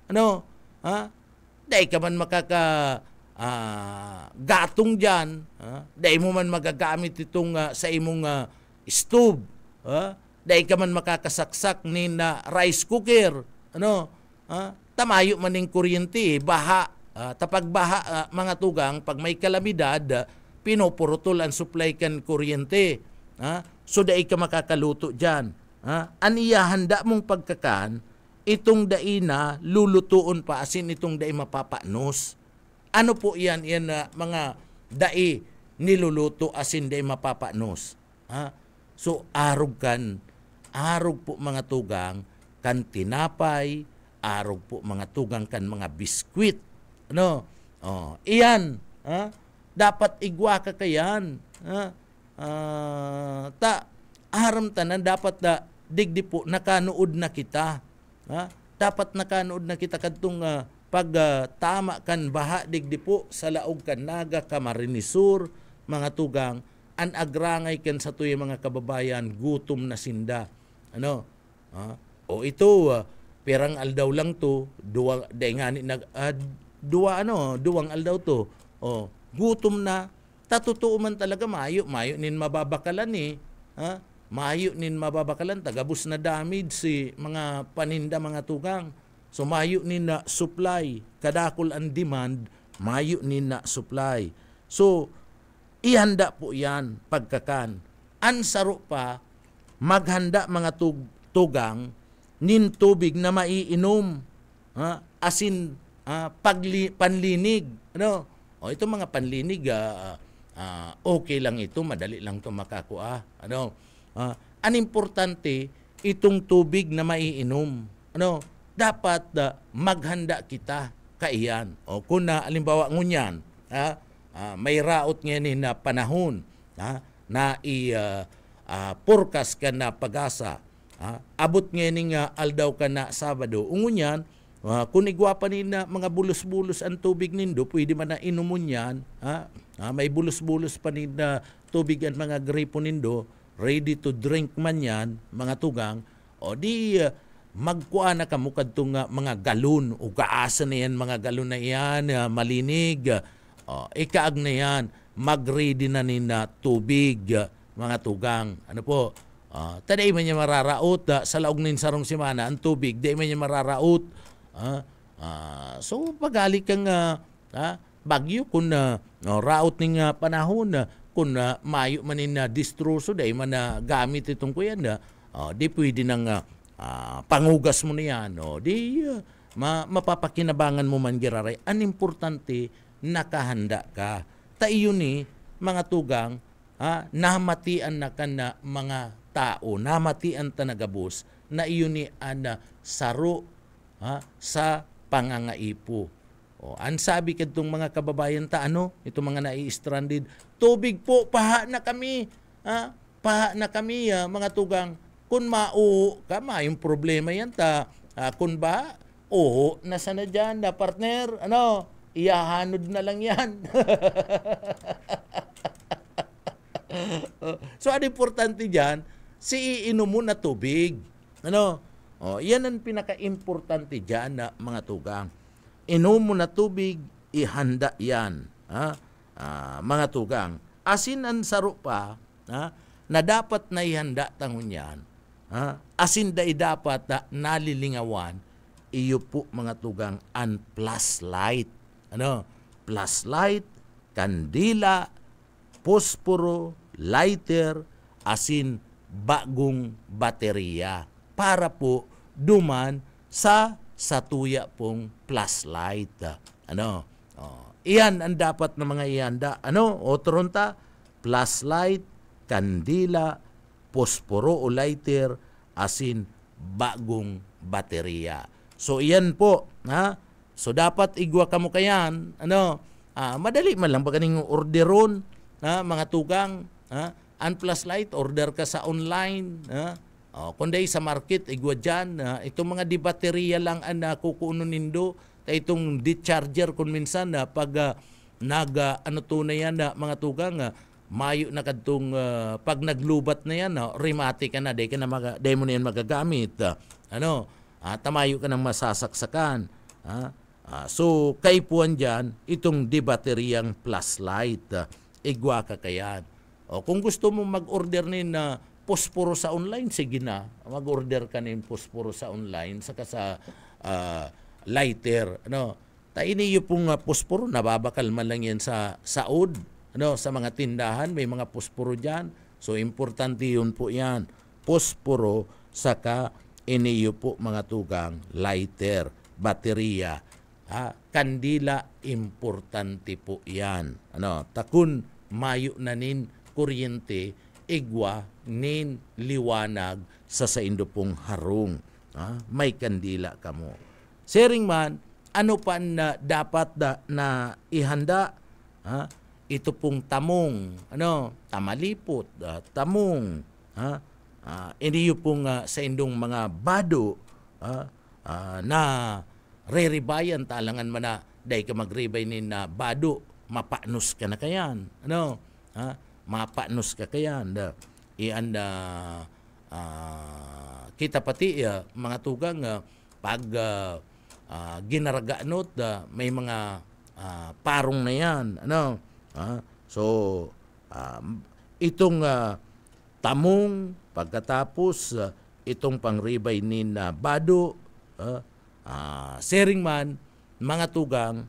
Ano? Day ka man gatong dyan. Day mo man magagamit itong sa imong stove. Day ka man makakasaksak ni na rice cooker. Ano? Tamayo man ng kuryente, baha. Tapag baha, mga tugang, pag may kalamidad, pinupurutol ang supply kan kuryente. So dai ka makakaluto dyan. Aniya handa mong pagkakan, itong dai na lulutuon pa, asin itong dai mapapanos. Ano po yan? Yan mga dai niluluto asin dai mapapanos. So arog po mga tugang, kan tinapay, arog po mga tugang kan mga biskwit. Ano? Iyan. Dapat igwa ka kayan. Aram tanan dapat digdi po nakanood na kita. Dapat nakanood na kita kadtong pag tama kan baha digdi po sa laog kan Naga Camarines Sur, mga tugang, an agrangay kan sa tuyo mga kababayan, gutom na sinda. Ano? Ito perang aldaw lang to, duwang aldaw to. Gutom na, tatutuo man talaga, mayo nin mababakalan mayo nin mababakalan, tagabus na damage si mga paninda mga tugang. So mayo nin na supply, kadakol ang demand, mayo nin na supply. So ihanda po yan pagkakan. Ansaro pa, maghanda mga tugang nin tubig na maiinom, asin panlinig. Ano? Ito mga panlinig, okay lang ito, madali lang ito makakuha. Ano? Ang importante, itong tubig na maiinom. Ano? Dapat maghanda kita kaiyan. Kung alimbawa ngunyan, may raot ngayon na panahon na forecast ka na pag-asa. Abot ngayon aldaw ka na Sabado. Ngunyan, kung igwa pa nina mga bulos-bulos ang tubig nindo, pwede man na inumon yan. May bulos-bulos pa nina tubig ang mga gripo nindo, ready to drink man yan, mga tugang. Magkuha na kamukad itong mga galon, o kaasa na yan, mga galon na yan, malinig. Ikaag na yan, mag-ready na nina tubig, mga tugang. Ano po? Taday man niya mararaot, sa laog nin sarong simana, ang tubig, di man niya mararaot. So pagali kang bagyo kung raot ning panahon kung mayo manin na distroso dahil man gamit itong kuyan di pwede nang pangugas mo na yan mapapakinabangan mo man giraray. Ang importante nakahanda ka tayo ni mga tugang namatian na ka na mga tao, namatian ta nagabos na iyon ni saro sa pangangaipo. Ang sabi kadtong mga kababayan ta, itong mga nai-stranded, tubig po, paha na kami. Paha na kami, mga tugang. Kung mauho ka, yung problema yan ta. Kung ba, nasa na dyan, partner, iyahanod na lang yan. So, ang importante dyan, iinom mo na tubig. Yan ang pinaka-importante dyan na mga tugang. Inom mo na tubig, ihanda yan. Mga tugang. Asin ang saro pa, na dapat na ihanda tangon yan. Asin dapat nalilingawan, iyo po mga tugang, ang flashlight. Flashlight, kandila, posporo, lighter, asin bagong baterya. Para po duman sa tuya pong flashlight. Iyan ang dapat na mga ihanda. O turonta? Flashlight, kandila, posporo o lighter, asin bagong baterya. So iyan po, ha? So dapat igwa kamo kayan, madali man lang paganing orderon, mga tugang, ang flashlight order ka sa online, kundi sa market igwa diyan, itong mga di baterya lang ang kukuno nindo, itong di charger kun minsan pag tunay yan mga tugang, mayo na kadtong pag naglubat na yan, rimati ka na, di mo na yan magagamit. Tamayo ka ng masasaksakan. So, kaipuan dyan, itong di bateryang flashlight. Igwa ka kayan. Kung gusto mo mag-order nin posporo sa online, sige na. Mag-order ka nin posporo sa online, saka sa lighter. Tainiyo pong posporo, nababakal man lang yan sa saod. Sa mga tindahan, may mga posporo dyan. So, importante yun po yan. Posporo, saka iniyo po mga tugang, lighter, baterya, kandila, importante po yan. Takun, mayo na nin kuryente, igwa, nin liwanag sa indo pong harong. May kandila kamo. Sharing man, ano pa na dapat na ihanda? Ito pong tamong, tamalipot, tamong, iniyo pong sa indong mga bado na re-ribayan talangan man na dahil ka mag-ribay ni na bado, mapanos ka na kayan. Mapanos ka kayan. Iyan kita pati mga tugang pag ginaraganot, may mga parong na yan. So, itong tamong, pagkatapos itong pangribay ni na bado, sharing man, mga tugang,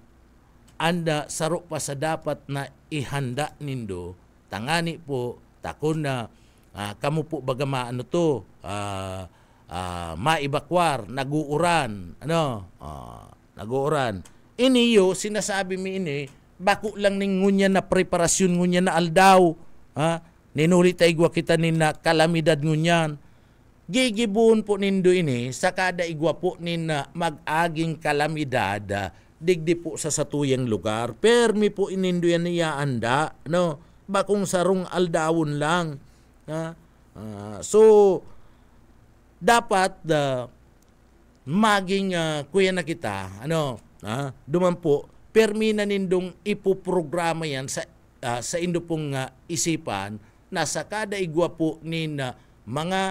anda sarok pa sa dapat na ihanda nindo, tangani po, takon na, kamo po bagama maibakwar, naguuran, naguuran. Iniyo, sinasabi mi ini, bako lang ning ngunya na preparasyon ngunya na aldaw, ninulit ay igwa kita ni na kalamidad ngunyan. Gigibuon po nindo ini, sa kada igwa po ni na mag-aging kalamidad, digdi po sa satuyang lugar. Permi po inindo yan niya anda, bakong sarong aldawon lang. So, dapat maging kuya na kita, duman po, permi na nindong ipoprograma yan sa indo pong isipan na sa kada igwa po ni mga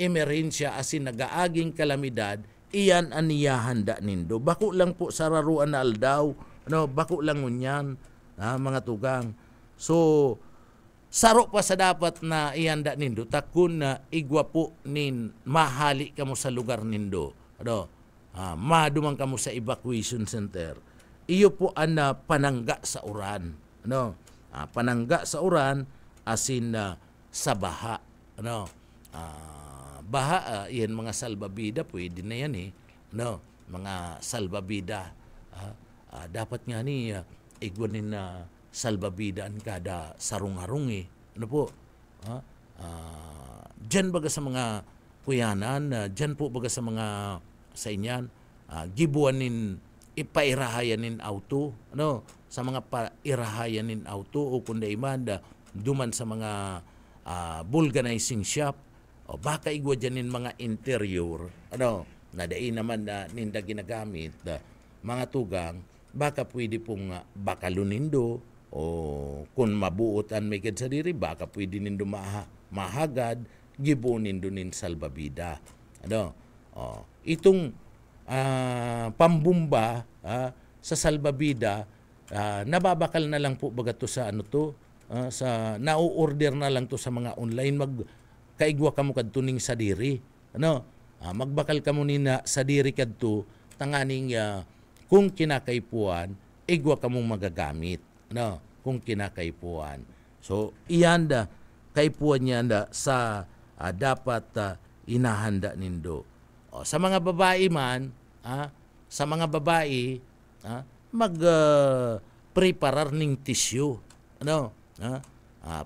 emerensya asin nagaaging kalamidad, iyan aniyahanda nindo. Bako lang po sa raruan na aldaw, bako lang ngunyan, mga tugang. So, saro pa sa dapat na ihanda nindo, takun na igwa po nin mahali kamo sa lugar nindo. Madumang kamo sa evacuation center. Iyo po ang panangga sa uran. Panangga sa uran asin sa baha. Baha, yan mga salbabida, pwede na yan mga salbabida. Dapat nga ni igwanin na salbabida ang kada sarong-harong Diyan baga sa mga kuyanan, diyan po baga sa mga sa inyan, gibuanin ipairahayanin auto, sa mga pairahayanin auto o kundi imanda duman sa mga vulcanizing shop, o baka igwa dyanin mga interior, na dai naman na ninda ginagamit, mga tugang, baka pwede pong bakalunindo, o kung mabuotan may kad sa diri, baka pwede nindo mahagad, gibunin doon salbabida. Itong pambumba sa salbabida, nababakal na lang po baga to sa sa nau-order na lang to sa mga online, kaigwa kamo kadto ning sa diri, magbakal kamo ni na sa diri kadto tanganing kung kinakaipuan igwa kamong magagamit, kung kinakaipuan. So iyanda kaipuan niya sa dapat inahanda nindo. Sa mga babae man, sa mga babae, preparar ning tissue. Ano?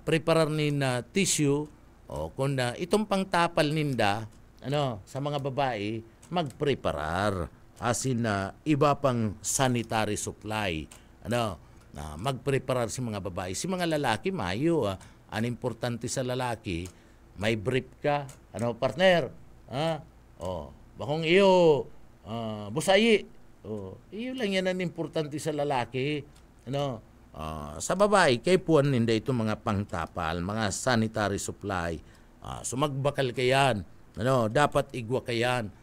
Preparar nin tissue o kung itong pangtapal ninda sa mga babae magpreparar asin iba pang sanitary supply magpreparar si mga babae. Si mga lalaki mayo ang importante sa lalaki may brief ka partner bakong iyo busayi iyo lang yan ang importante sa lalaki sa babae kay puan ninda itong mga pangtapal mga sanitary supply so magbakal kayan dapat igwa kayan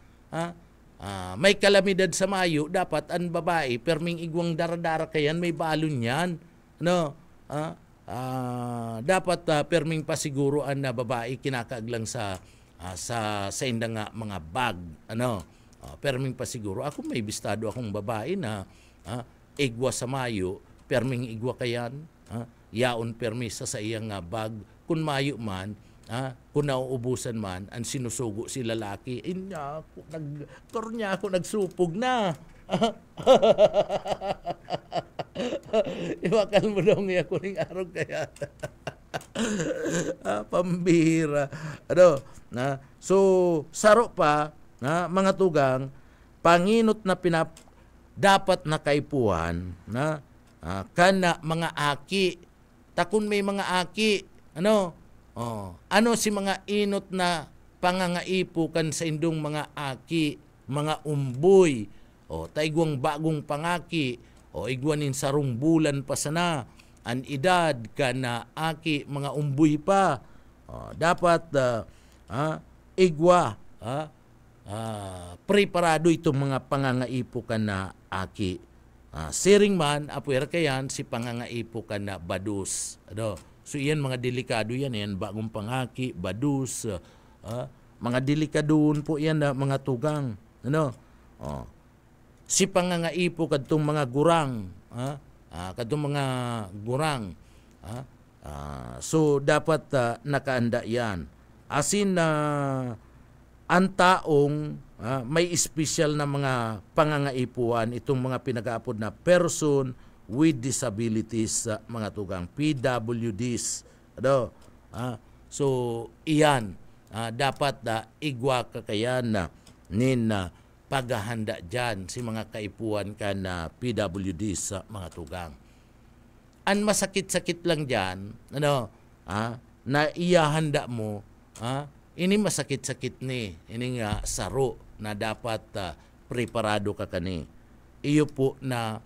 may kalamidad sa mayo dapat ang babae perming igwang daradara kayan may balon yan dapat perming pasiguruan na babae kinakaaglang sa inda nga mga bag perming pasiguro ako may bistado akong babae na igwa sa mayo perming igwa kayan yaon permis sa iyang bag kun mayo man kung nauubusan man ang sinusugo si lalaki niya ako nagsupog na iwakal mo daw nga ako ning araw kaya pambira so saro pa mga tugang panginot na dapat na kaipuhan kana mga aki takon may mga aki si mga inot na pangangaipo kan sa indong mga aki mga umboy taigwang bagong pangaki igwanin sarong bulan pa sana an edad kana aki mga umboy pa dapat igwa preparado itong mga pangangaipo kan na aki siring man apuer kayan si pangangaipo kan na badus so iyan mga delikado yan bagong pangaki badus mga delikadon po yan mga tugang si pangangaipo kadtong mga gurang kadtong mga gurang so dapat nakaanda yan asin ang taong may special na mga pangangaipuan itong mga pinag-aapod na person with disabilities mga tugang PWDs so iyan dapat igwa kakayan nin paghahanda dyan si mga kaipuan ka na PWDs mga tugang ang masakit-sakit lang dyan na iyahanda mo ini masakit-sakit ni ini nga saro na dapat preparado ka kani iyo po na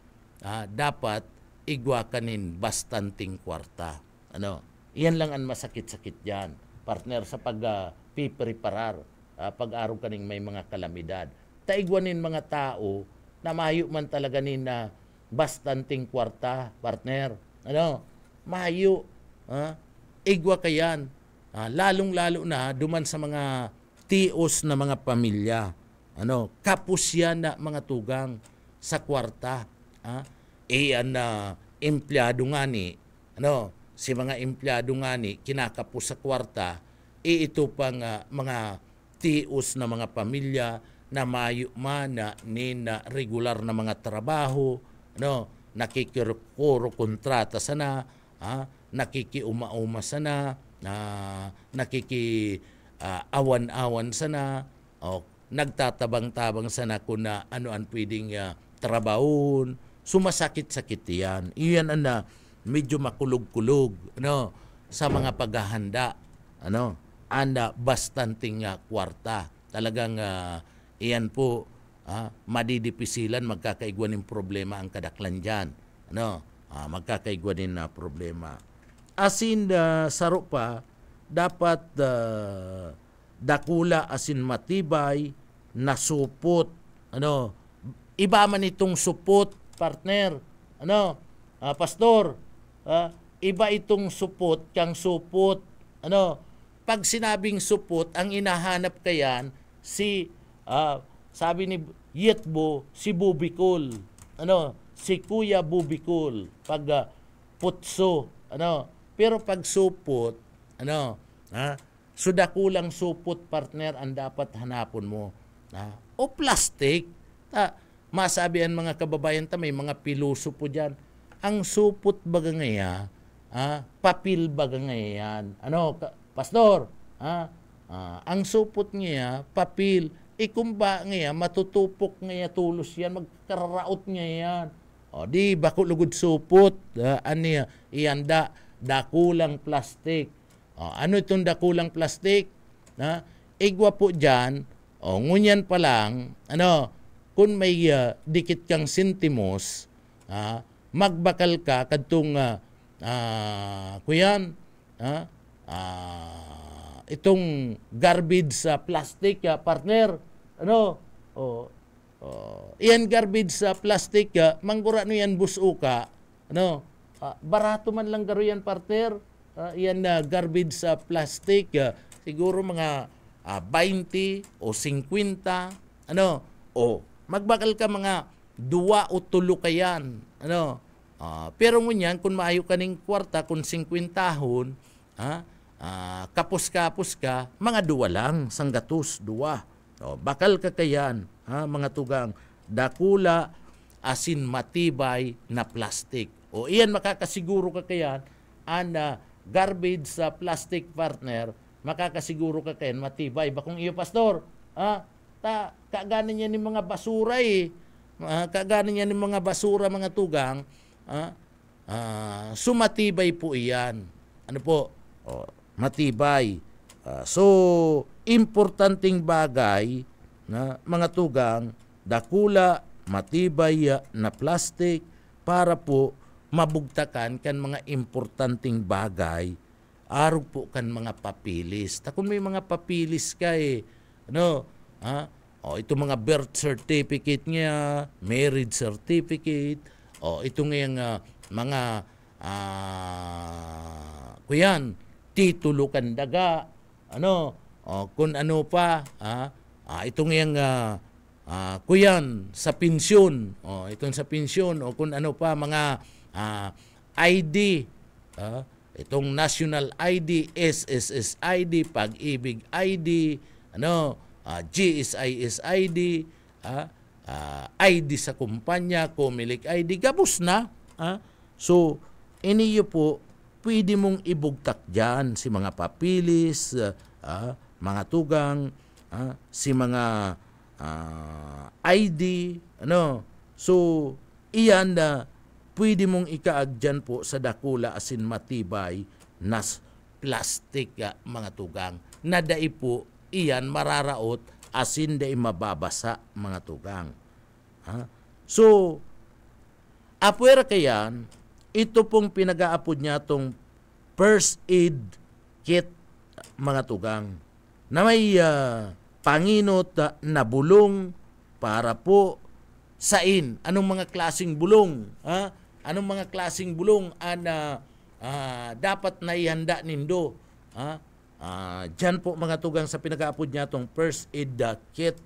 dapat igwa kanin bastanting kwarta iyan lang ang masakit-sakit diyan partner sa pipreparar pag-araw kaning may mga kalamidad taigwanin mga tao na mayo man talaga nin na bastanting kwarta partner mayo igwa kayan lalong-lalo na duman sa mga tios na mga pamilya kapos yan na mga tugang sa kwarta iyan na empleyado nga ni si mga empleyado nga ni kinakapos sa kwarta ito pang mga tios na mga pamilya na mayo man na regular na mga trabaho nakikirukuro kontrata sana nakikiuma-uma sana awan-awan sana nagtatabang-tabang sana kung ano ang pwedeng trabahon sumasakit-sakit yan iyan medyo makulog-kulog sa mga paghahanda bastanting kwarta talagang iyan po madidipisilan magkakaigwan ng problema ang kadaklan dyan magkakaigwan na problema asin saro pa dapat dakula asin matibay na supot iba man itong supot partner pastor iba itong supot kang supot pag sinabing supot ang inahanap kayan si sabi ni Yetbo si Bubikol si Kuya Bubikol pag putso pero pag supot suda kulang supot partner ang dapat hanapon mo o plastic masabihan mga kababayan ta, may mga piloso po dyan. Ang supot baga ngaya, papil baga ngayan. Ano, pastor? Ang supot ngaya, papil. Ikumba ngaya, matutupok ngaya tulos yan, magkararaot ngayan. O, di, bako lugod supot. Iyanda, dakulang plastik. O, ano itong dakulang plastik? Igwa po dyan, ngunyan pa lang, kung may dikit kang sentimos, magbakal ka kadtong kuyan, itong garbage sa plastic, partner, iyan garbage sa plastic, manggura no yan busuka, barato man lang garo yan, partner, iyan garbage sa plastic, siguro mga 20 o 50, magbakal ka mga 2 o 3 kayan, pero ngunyan, kung maayo ka ning kwarta, kung 50 tahon, kapos ka, mga 2 lang, sanggatos, 2. Bakal ka kayan, mga tugang, dakula, asin matibay na plastic. Iyan makakasiguro ka kayan, garbage sa plastic, partner, makakasiguro ka kayan, matibay. Bakong iyo, pastor, kaganan niya ni mga basura kaganan niya ni mga basura, mga tugang, sumatibay po iyan. Ano po? Matibay. So, importanteng bagay na mga tugang, dakula, matibay na plastic para po mabugtakan kan mga importanteng bagay. Arog po kan mga papilis. Kung may mga papilis ka ito mga birth certificate niya, marriage certificate, ito ngayang mga kuyan, titulo kan daga, kung ano pa, ito ngayang kuyan, sa pensyon, itong sa pensyon, o kung ano pa, mga ID, itong National ID, SSS ID, Pag-ibig ID, GSIS ID, ID sa kumpanya, Comelec ID, gabos na. So, iniyo po, pwede mong ibugtak dyan si mga papilis, mga tugang, si mga ID, So, iyan na pwede mong ikaag dyan po sa dakula asin matibay nas plastic, mga tugang. Nadai po, iyan mararaot asin dai mababasa, mga tugang. So, apwera kayan, ito pong pinag-aapod niya tong first aid kit, mga tugang, na may panginot na bulong para po sain. Anong mga klaseng bulong? Anong mga klaseng bulong dapat na ihanda nindo? Diyan po, mga tugang, sa pinag-aapod niya itong first aid kit.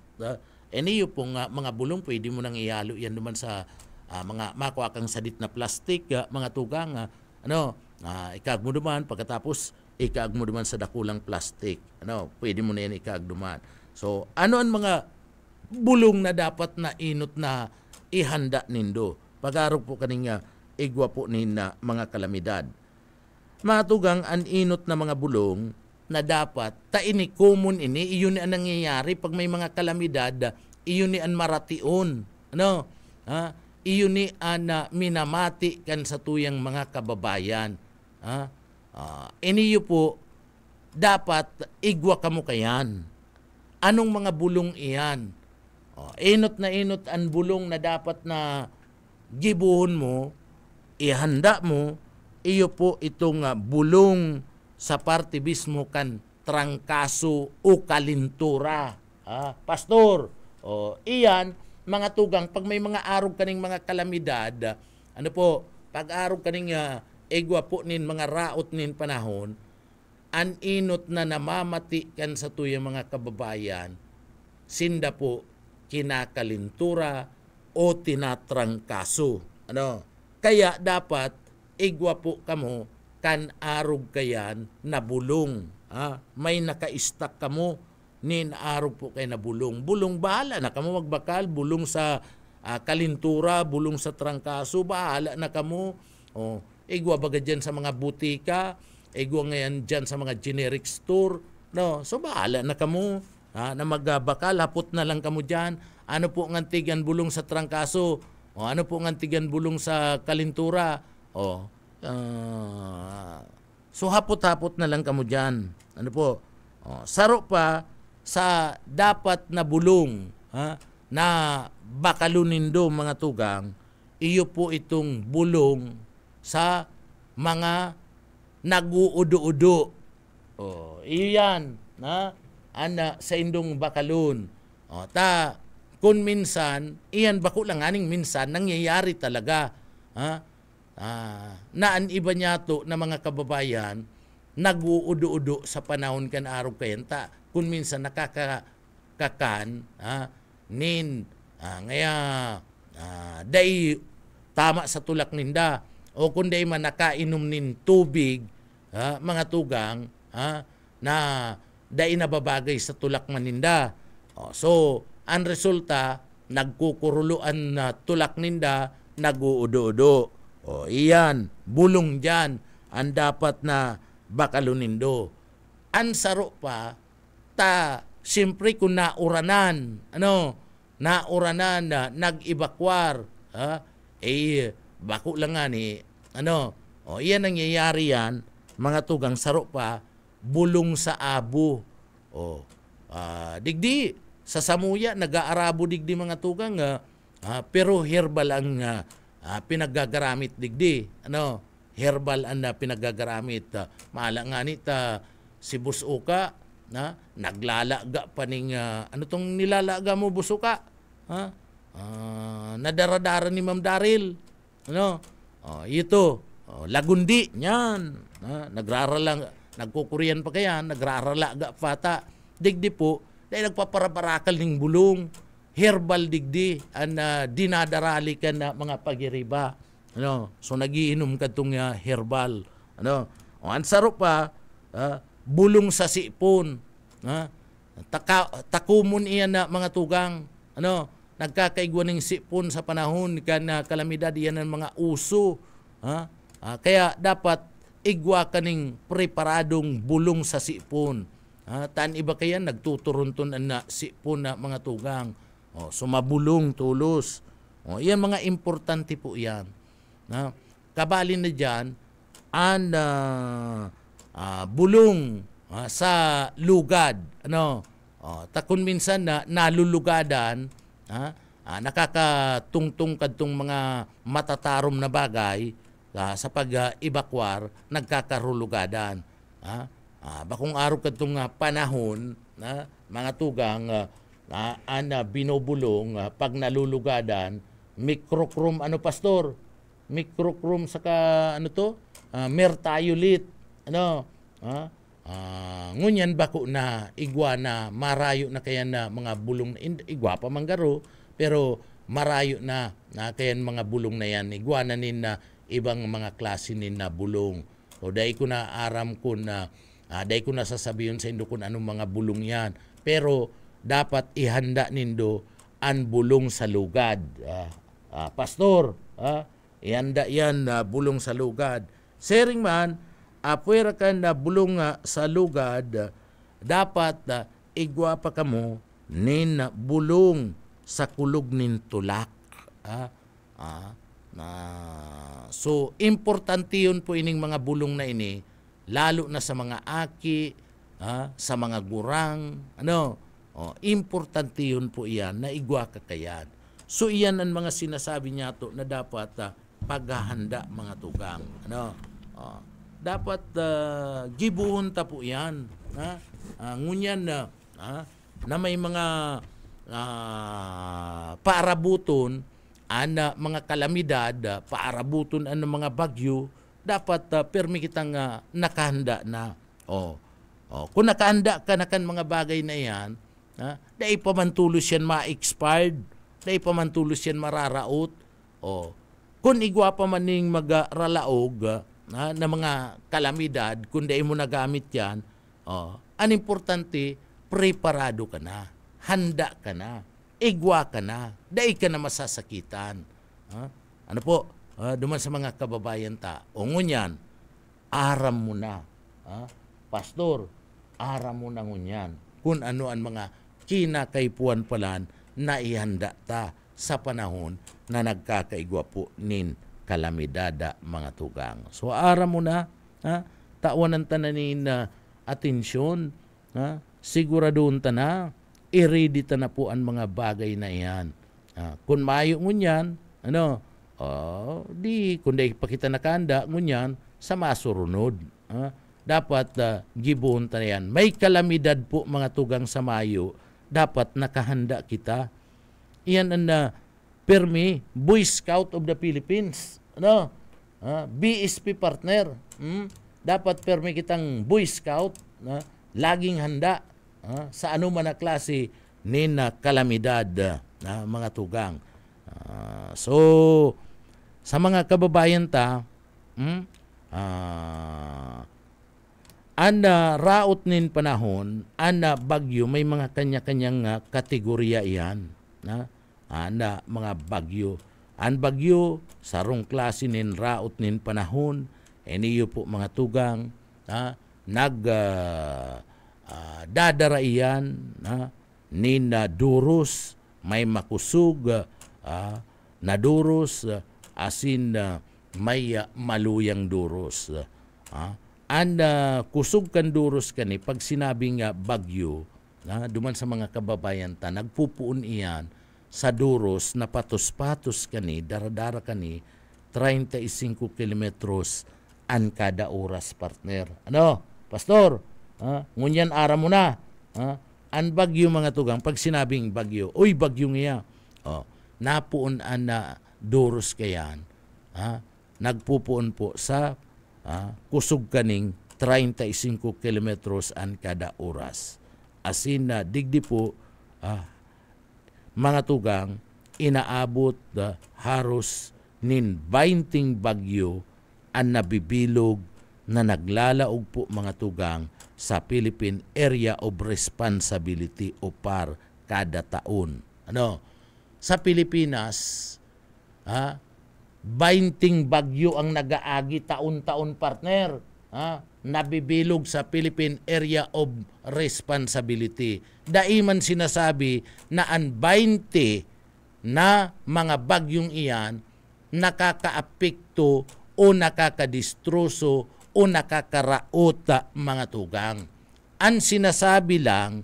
Iniyo pong mga bulong, pwede mo nang ihalo yan naman sa mga makuha kang sadit na plastic, mga tugang. Ikaag mo duman, pagkatapos ikaag mo duman sa dakulang plastic. Pwede mo na yan ikaag duman. So, ano ang mga bulong na dapat na inot na ihanda nindo? Pag-arog po kaninga, igwa po nina mga kalamidad. Mga tugang, ang inot na mga bulong na dapat, ini common iyon ni ang nangyayari pag may mga kalamidad, iyon ni ang maration. Iyon ni ang minamati kan sa tuyang mga kababayan. Iniyo po, dapat igwa kamo kayan. Anong mga bulong iyan? Inot na inot ang bulong na dapat na gibuhon mo, ihanda mo, iyo po itong bulong sa parte mismo kan trangkaso o kalintura. Pastor, iyan, mga tugang, pag may mga arog kaning mga kalamidad, pag-arog kaning egwa po nin mga raot nin panahon, an inot na namamati kan sa tuyang mga kababayan, sinda po kinakalintura o tinatrangkaso. Kaya dapat igwa po kamo kan arog kayan na bulong. May naka-stack kamo nin arog po kay na bulong. Bulong bahala na kamo magbakal, bulong sa kalintura, bulong sa trangkaso, bahala na kamo. Igwa baga dyan sa mga butika, igwa ngayon dyan sa mga generic store, no? So bahala na kamo, na magbakal, hapot na lang kamo dyan. Ano po ngantigan bulong sa trangkaso? Ano po ngantigan bulong sa kalintura? So hapot-hapot na lang kamo dyan. Ano po? Saro pa sa dapat na bulong, na bakalunindo mga tugang, iyo po itong bulong sa mga nag-uudo-udo. Iyo yan, sa indong bakalun. Kung minsan, iyan bako lang aning minsan, nangyayari talaga. Naan iba niya to na mga kababayan, nag-uudo-udo sa panahon kan araw kayanta. Kung minsan nakakakan, ngaya, day tama sa tulak ninda. O kung day man nakainom nin tubig, mga tugang, na day nababagay sa tulak maninda. So, ang resulta, nagkukuruluan na tulak ninda, nag-uudo-udo. Iyan, bulong dyan, ang dapat na bakalunindo. Ang saro pa, siyempre kung nauranan, nauranan na nag-ibakwar, bako lang nga ni, iyan nangyayari yan, mga tugang saro pa, bulong sa abo. Digdi, sa Samuya, nag-aarabo digdi mga tugang, pero herbal ang pinagagaramit digdi. Herbal ang pinagagaramit. Maala nga nita, si Busuka, naglalaga pa ning, ano tong nilalaga mo Busuka? Nadaradara ni Ma'am Daryl. Ito, lagundi, yan. Nagkukuriyan pa kaya, nagraralaga pata. Digdi po, dahil nagpaparaparakal ng bulong, herbal digdi, ang dinadarali ka na mga pagiriba. So nagiinom ka itong herbal. Ang saro pa, bulong sa sipon. Takumon iyan na mga tugang. Nagkakaigwa ng sipon sa panahon kan kalamidad, iyan ang mga uso. Kaya dapat igwa ka ng preparadong bulong sa sipon. Taan iba kaya nagtuturunton na sipon na mga tugang. Sumabulong, tulos. Iyan mga importante po yan. Kabali na dyan, ang bulong sa lugad. Takon minsan na nalulugadan, nakakatungtong kadtong mga matatarom na bagay sa pag-ibakwar, nagkakarulugadan. Bakong araw kadtong panahon, mga tugang, binubulong, pag nalulugadan, microchrome, pastor? Microchrome saka, mertiolit. Ngunyan bako na igwa na marayo na kaya na mga bulong, igwa pa manggaro, pero marayo na kaya mga bulong na yan. Igwa na nin na ibang mga klase nin na bulong. O dahil ko na aram ko na, dahil ko na sasabihin sa indo kung anong mga bulong yan. Pero dapat ihanda nindo ang bulong sa lugad. Pastor, ihanda yan na bulong sa lugad. Sering man, apwera ka na bulong sa lugad, dapat igwa pa kamo nin bulong sa kulog nin tulak. So, importante yun po ining mga bulong na ini, lalo na sa mga aki, sa mga gurang, importante yun po iyan, na igwa ka kayan. So, iyan ang mga sinasabi niya to na dapat paghahanda mga tugang. Dapat gibuhon ta po yan. Ngunyan na may mga paarabuton, mga kalamidad, paarabuton ang mga bagyo, dapat permi kitang nakahanda na. Kung nakahanda ka na kan mga bagay na yan, dahil pamantulos yan ma-expired, dahil pamantulos yan mararaot. Kung igwa pa maning magralaog na mga kalamidad, kung dahil mo nagamit yan, ang importante, preparado ka na, handa ka na. igwa ka na. Dai ka na masasakitan. Ano po? Duman sa mga kababayan ta. O ngunyan, aram mo na. Pastor, aram mo na ngunyan. Kung ano ang mga kinakaipuan palan na ihanda ta sa panahon na nagkakaigwa po nin kalamidada mga tugang. So aram mo na, tawanan ta na nin atensyon, siguradoon ta na, i-ready ta na po ang mga bagay na iyan. Kung maayo ngunyan, kung di pa kita nakanda ngunyan, sa masurunod. Dapat gibuon ta yan. May kalamidad po mga tugang sa mayo, dapat nakahanda kita. Iyan ang permi, Boy Scout of the Philippines. BSP partner. Dapat permi kitang Boy Scout, laging handa sa anuman na klase nin kalamidad mga tugang. So, sa mga kababayan ta, raot nin panahon, bagyo, may mga kanya-kanyang kategorya iyan. Mga bagyo. Ang bagyo, sarong klase nin raot nin panahon, iniyo po mga tugang, dadara iyan, nin duros, may makusog, na duros, asin may maluyang duros. Kusog kan duros kani, pag sinabing bagyo, duman sa mga kababayan ta, nagpupuon iyan sa duros na patos-patos kani, daradara kani, 35 kilometros an kada oras, partner. Pastor? Ngunyan ara mo na. An bagyo mga tugang, pag sinabing bagyo, uy, bagyo nga. Napuon na duros kayan. Nagpupuon po sa kusog kaning 35 kilometros an kada oras. Asin na digdi po mga tugang, inaabot haros nin 20 bagyo ang nabibilog na naglalaog po mga tugang sa Philippine Area of Responsibility o PAR kada taon. Sa Pilipinas, 20 bagyo ang nagaagi taon-taon, partner. Nabibilog sa Philippine Area of Responsibility. Daiman sinasabi na ang 20 na mga bagyong iyan nakakaapekto o nakakadistroso o nakakaraot mga tugang. Ang sinasabi lang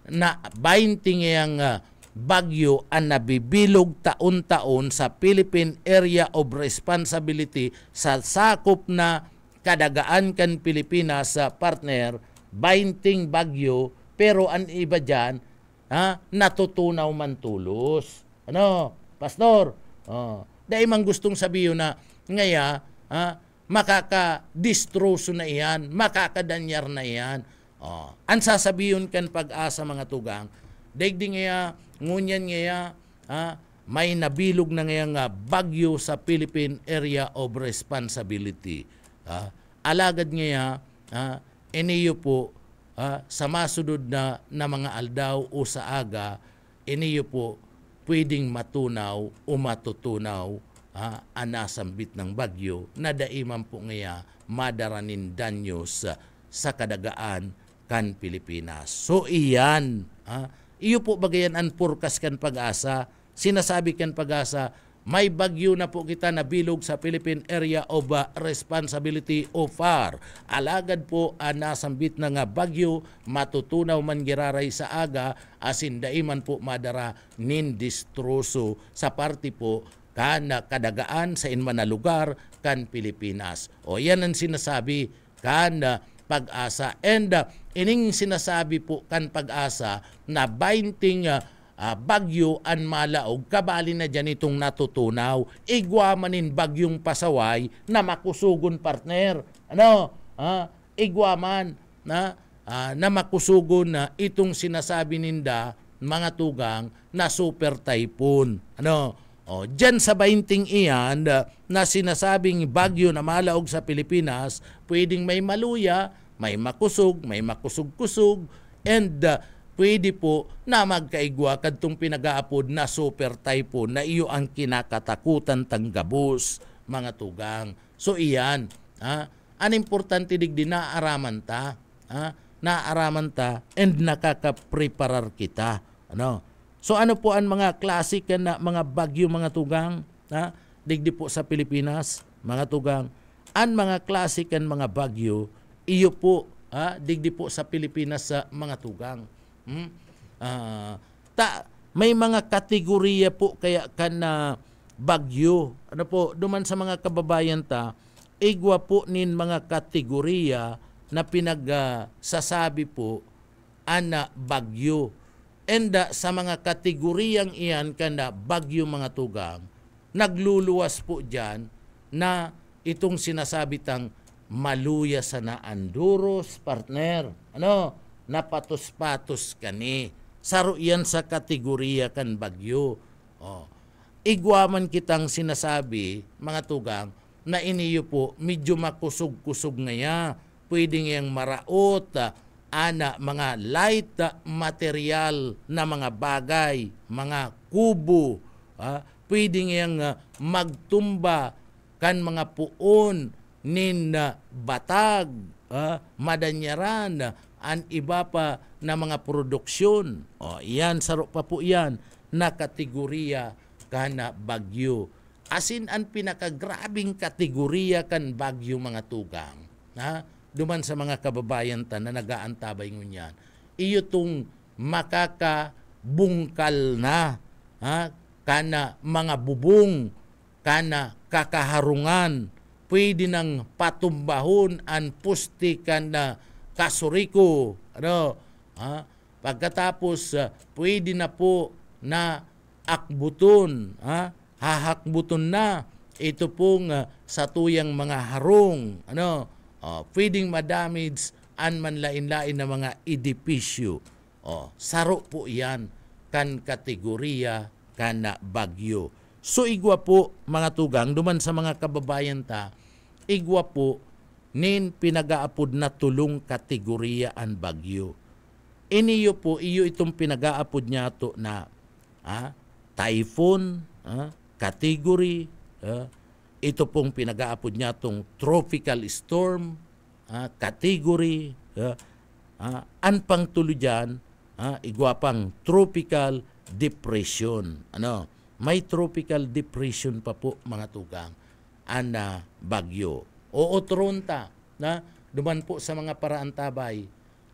na 20 ngayang bagyo ang nabibilog taon-taon sa Philippine Area of Responsibility sa sakop na kadagaan kan Pilipinas sa partner, 20 bagyo, pero ang iba dyan, natutunaw man tulos. Pastor? Dahil man gustong sabihin na ngaya, makakadistroso na iyan, makakadanyar na iyan. Ang sasabihin kan pag-asa mga tugang, daigdi ngaya, ngunyan ngaya, may nabilog na ngayang bagyo sa Philippine Area of Responsibility. Alagad ngaya, iniyo po, sa masudod na mga aldaw o sa aga, iniyo po pwedeng matunaw o matutunaw anasambit ng bagyo na daiman po ngaya madaranin danyos sa kadagaan kan Pilipinas. So iyan, iyo po bagayan ang forecast kan pag-asa, sinasabi kan pag-asa, may bagyo na po kita na bilog sa Philippine Area of Responsibility o PAR. Alagad po nasambit na nga bagyo, matutunaw man giraray sa aga, asin daiman po madara nindistroso sa party po kan kadagaan sa inman na lugar kan Pilipinas. O yan ang sinasabi kan pag-asa. And ining sinasabi po kan pag-asa na 20 bagyo an malaog, kabali na dyan itong natutunaw. Igwamanin bagyong pasaway na makusugon, partner. Igwaman na makusugon na itong sinasabi ninda mga tugang na super typhoon. Dyan sa 20 iyan na sinasabing bagyo na malaog sa Pilipinas, pwedeng may maluya, may makusog, may makusog-kusog, and pwede po na magkaigwa kadtong pinagaapod na super typhoon na iyo ang kinakatakutan tanggabos mga tugang. So iyan, an importante digdi naaraman ta, naaraman ta and nakakapreparar kita. Ano? So ano po ang mga klasik na mga bagyo mga tugang, digdi po sa Pilipinas, mga tugang. Ang mga klasik ang mga bagyo, iyo po digdi po sa Pilipinas sa mga tugang. May mga kategorya po kaya kan bagyo. Ano po, duman sa mga kababayan ta, igwa po nin mga kategorya na pinagsasabi po ana bagyo. And sa mga kategoryang iyan kana bagyo mga tugang, nagluluwas po diyan na itong sinasabi tang maluya sa naanduros, partner. Ano? Napatos-patos kani. Saro yan sa kategorya kan bagyo. Igwaman kitang sinasabi, mga tugang, na iniyo po medyo makusog-kusog ngaya. Pwedeng yang maraot, ana mga light material na mga bagay, mga kubo. Pwedeng yang magtumba kan mga puon nin batag, madanyaran, an iba pa na mga produksyon. Iyan, saro pa po yan na kategorya kana bagyo. Asin ang pinakagrabing kategorya kan bagyo mga tugang. Duman sa mga kababayan ta na nagaantabay ngunyan. Iyo tong makakabungkal na kana mga bubong, kana kakaharungan, pwede nang patumbahon an pustikan na kasuriko. Pagkatapos, pwede na po na akbuton, hahakbuton na ito pong sa tuyang mga harong. Pwedeng madamage an manlain-lain na mga edipisyo. Saro po yan kan kategorya kana bagyo. So igwa po mga tugang, duman sa mga kababayan ta, igwa po nin pinagaapod na tulong kategorya an bagyo. Iniyo po, iyo itong pinagaapod niya to na typhoon, category, ito pong pinagaapod niya tong tropical storm, category, an pang tulo dyan, igwa pang tropical depression. May tropical depression pa po mga tugang, ana bagyo. O Tronta, na duman po sa mga paraan tabay,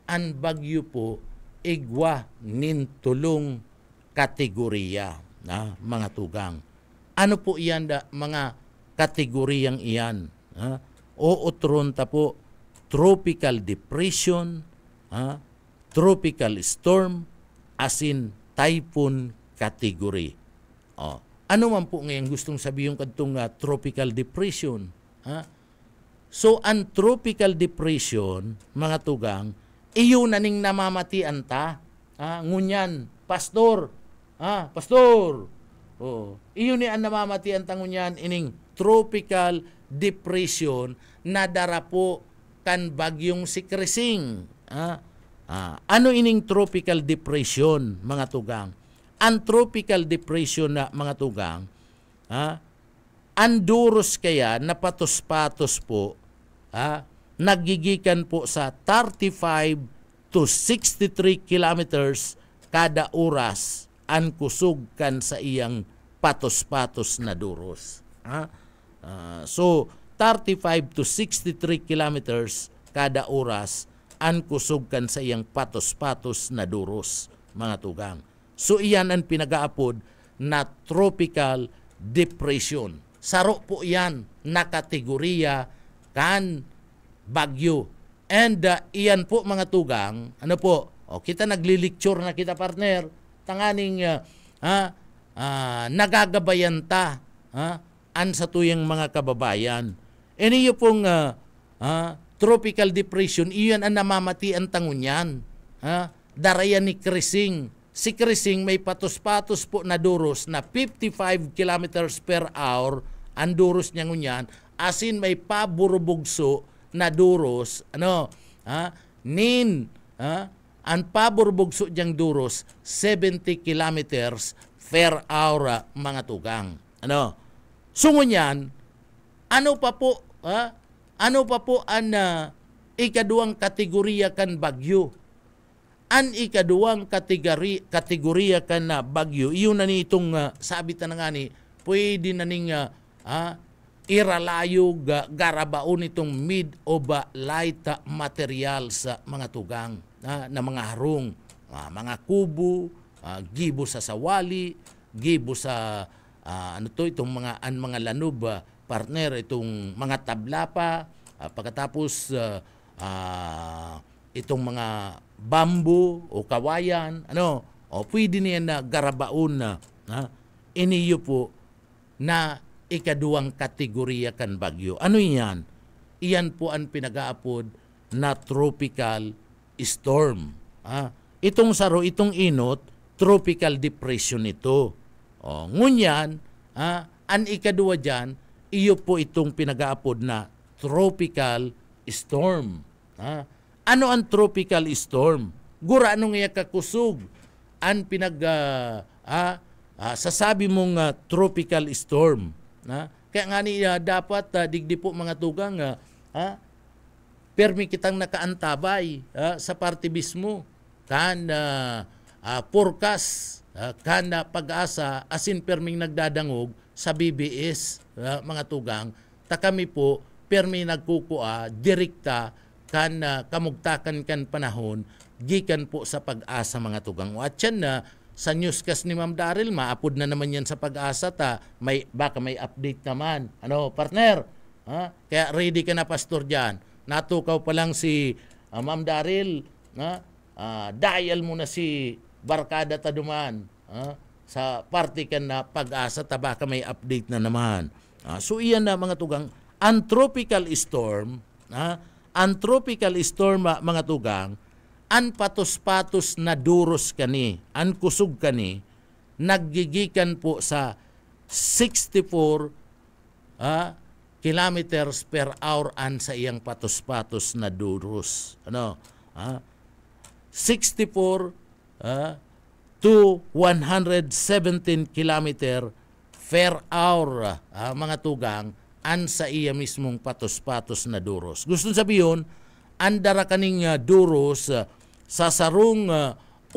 ang bagyo po igwa nin tulong kategorya na mga tugang. Ano po iyan mga kategoryang iyan? O Tronta po, tropical depression, tropical storm, asin typhoon category. Ano man po ngayon gustong sabihin kadtong tropical depression? So, ang tropical depression, mga tugang, iyo na ning namamatian ta. Ngunyan, pastor. Pastor. Iyo ni ang namamatian ta ngunyan ining tropical depression na dara po kan bagyong si Krising. Ano ining tropical depression, mga tugang? Ang tropical depression na mga tugang, anduros kaya napatos-patos po, nagigikan po sa 35 to 63 kilometers kada oras ang kusog kan sa iyang patos-patos na duros. So, 35 to 63 kilometers kada oras ang kusog kan sa iyang patos-patos na duros, mga tugang. So, iyan ang pinagaapod na tropical depression. Saro po yan na kategorya kan bagyo. And iyan po mga tugang, ano po, kita naglilecture na kita partner, tanganing nagagabayan ta an sa tuyang mga kababayan. E niyo pong tropical depression, iyan ang namamati ang tangunyan. Darayan ni Krising. Si Krising may patos-patos po na duros na 55 kilometers per hour ang duros niya ngunyan. Asin may paburubugso na duros, nin ang pabor bugso diyang duros 70 kilometers per hour mga tugang. Ano? Sungon yan, ano pa po ang ikaduang kategorya kan bagyo? Ang ikaduang kategorya kan bagyo, iyon na ni itong sabi na nga ni, pwede na ning iralayog garabaon itong mid o light materials mga tugang na mga harong, mga kubo, gibo sa sawali, gibo sa itong mga lanob, partner, itong mga tablapa, pagkatapos itong mga bamboo o kawayan, pwede niya na garabaon na iniyo po na ikaduang kategorya kan bagyo. Ano yan? Iyan po ang pinag-aapod na tropical storm. Itong inot, tropical depression ito. Ngunyan, ang ikadua dyan, iyo po itong pinag-aapod na tropical storm. Ano ang tropical storm? Gura anong iya kakusog? Ang sasabi mong tropical storm. Kaya nga niya dapat digdi po mga tugang permi kitang nakaantabay sa parte mismo kan forecast kan pag-asa asin perming nagdadangog sa BBS mga tugang ta kami po permi nagkukua direkta kan kamugtakan kan panahon gikan po sa pag-asa mga tugang. At yan na sa newscast ni Ma'am Daryl, maapod na naman yan sa pag-asa baka may update naman. Partner? Kaya ready ka na, pastor dyan. Natukaw pa lang si Ma'am Daryl, dial mo na si Barkada Taduman sa party ka na pag-asa baka may update na naman. So iyan na mga tugang, ang tropical storm, mga tugang, an patos-patos na duros kani, an kusog kani, naggigikan po sa 64 kilometers per hour an sa iyang patos-patos na duros. 64 to 117 kilometer per hour mga tugang an sa iya mismong patos-patos na duros. Gusto sabihin, andara kaning duros sa sarong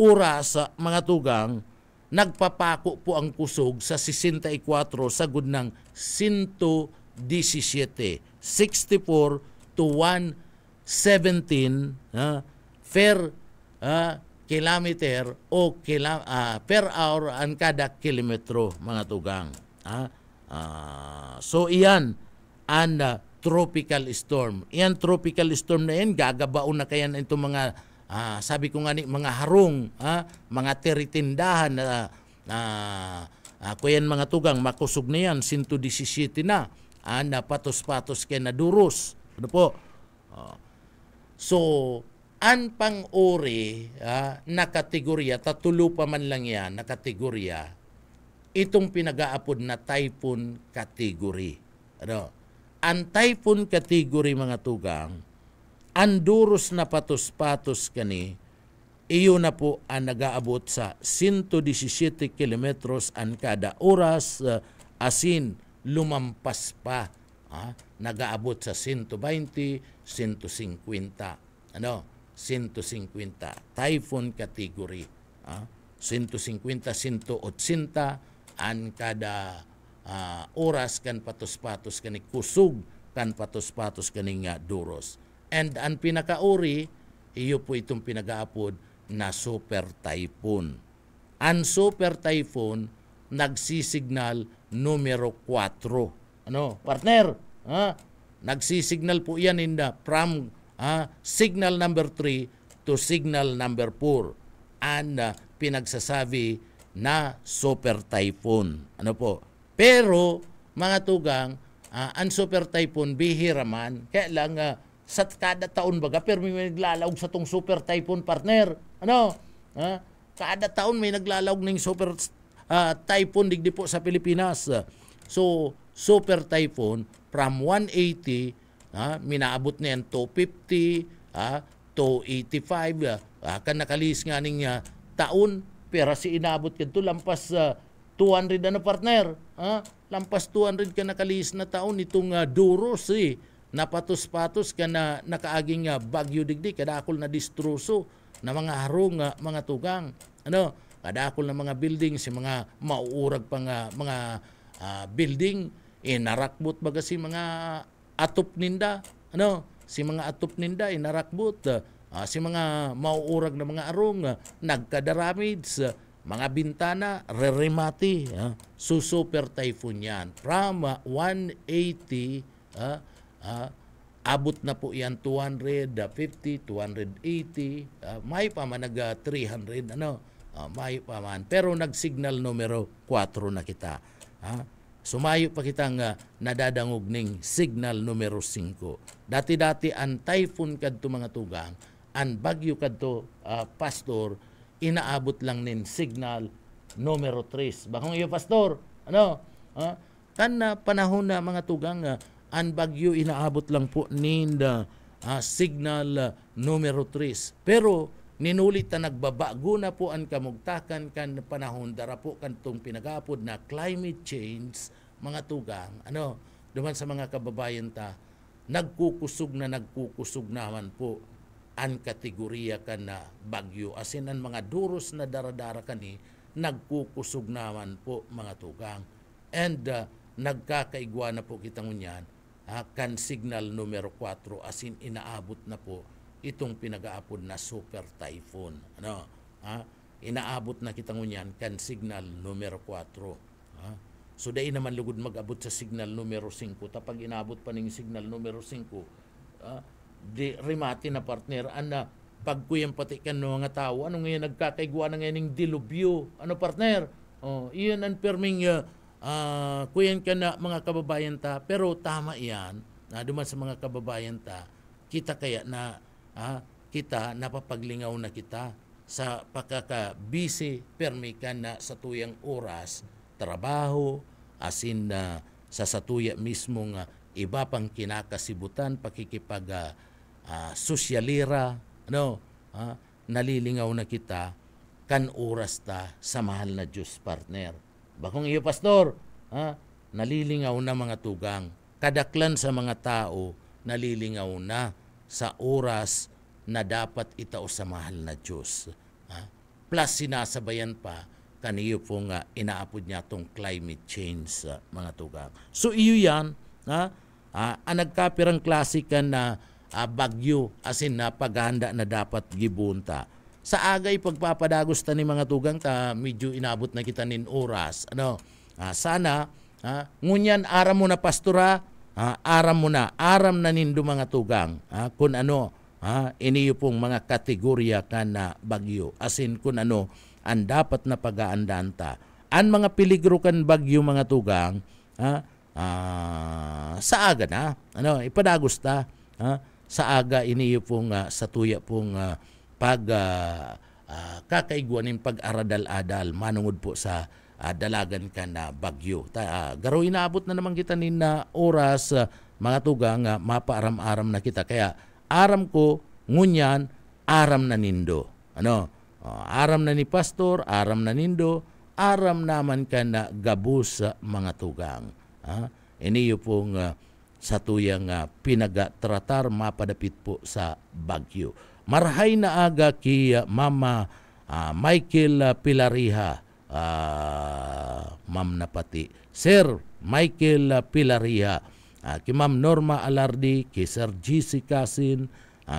oras mga tugang, nagpapako po ang kusog sa 64 sagud ng 117. 64 to 117 per kilometer o per hour ang kada kilometro mga tugang. So iyan ang tropical storm. Iyan tropical storm na yan, gagabaon na kaya na itong mga sabi ko nga ni mga harong, mga teritindahan na kuyan mga tugang, makusog na yan, 117 na, na patos-patos kaya na duros. Ano po? So, an pang-uri na kategorya, tatulo pa man lang yan na kategorya, itong pinag-aapod na typhoon category. Ang typhoon category mga tugang, ang duros na patos-patos kani, iyo na po ang nag-aabot sa 117 kilometros ang kada oras, asin lumampas pa. Nag-aabot sa 120, 150. 150. Typhoon category. 150, 180 ang kada oras kan patos-patos kani kusog kan patos-patos kani nga duros. And ang pinakauri, iyo po itong pinag-aapod na super typhoon. Ang super typhoon nagsisignal numero 4. Partner? Nagsisignal po yan from signal number 3 to signal number 4. And pinagsasabi na super typhoon. Pero mga tugang, ang super typhoon bihira man, kaya lang sa kada taon baga pero may naglalawag sa tong super typhoon, partner. Kada taon may naglalawag ng super typhoon digdi po sa Pilipinas. So super typhoon from 180 minaabot na yan 250 to 285 kan nakalis nga ning taon pero si inabot kadto lampas 200 ano partner, lampas 200 ka nakalis na taon itong duros napatos-patos ka na nakaaging bagyo digdi kadakol na distroso na mga harong mga tugang kadakol na mga building si mga mauurag pa nga mga building narakbot baga si mga atop ninda si mga atop ninda narakbot si mga mauurag na mga arong nagkadaramid mga bintana reremati so super typhoon yan from 180 abot na po yan 250 280 may pa man nag 300 may pa man pero nagsignal numero 4 na kita sumayo pa kita nga nadadangog ning signal numero 5 dati-dati ang typhoon kadto mga tugang ang bagyo kadto pastor inaabot lang nin signal numero 3 bakong iyo pastor kan panahon na mga tugang ang bagyo inaabot lang po nin signal numero 3 pero ninulit na nagbabago na po ang kamugtakan kan panahon dara po kantong pinagapod na climate change mga tugang duman sa mga kababayan ta nagkukusog naman po ang kategorya kan na bagyo asin ang mga duros na daradara kani nagkukusog naman po mga tugang and nagkakaigwa na po kita ngunyan kan signal numero 4 asin inaabot na po itong pinag-aapod na super typhoon inaabot na kita ngunyan kan signal numero 4 so dahil naman lugod mag-abot sa signal numero 5 tapag inaabot pa ning signal numero 5 di rimati na partner pagkuyang patikan ng mga tao ngayon nagkakaigwa na ngayon ng dilubyo partner iyon ang perming kuyan ka na mga kababayan ta pero tama yan duman sa mga kababayan ta kita kaya na kita napapaglingaw na kita sa pagkaka-busy permikan na sa tuyang oras trabaho asin na sa satuya mismong iba pang kinakasibutan pakikipag sosyalira nalilingaw na kita kan oras ta sa mahal na Diyos partner bakong iyo pastor nalilingaw na mga tugang kadaklan sa mga tao nalilingaw na sa oras na dapat itao sa mahal na Diyos plus sinasabayan pa kaniyo pong inaapod niya tong climate change mga tugang so iyo yan ang nagkapirang klasikan na bagyo asin na paghahanda na dapat gibunta sa agay pagpapadagos ta ni mga tugang ta medyo inabot na kita nin oras sana ngunyan aram mo na pastora aram na nindo mga tugang kun iniyo pong mga kategorya ka na bagyo asin kun ang dapat na pag-aandaan ta ang mga peligro kan bagyo mga tugang sa aga na ipadagos ta sa aga iniyo pong sa tuya pong kakaiguanin pag-aradal-adal manungod po sa dalagan ka na bagyo. Garo inaabot na naman kita nin na oras mga tugang mapaaram-aram na kita. Kaya aram ko ngunyan aram na nindo. Aram na ni pastor, aram na nindo, aram naman ka na gabus mga tugang. Iniyo pong sa tuyang pinagatratar mapadapit po sa bagyo. Marhay na aga ki Mama Michael Pilariha, Ma'am Napati. Sir Michael Pilariha, ki Ma'am Norma Alardi, ki Sir GC Casin,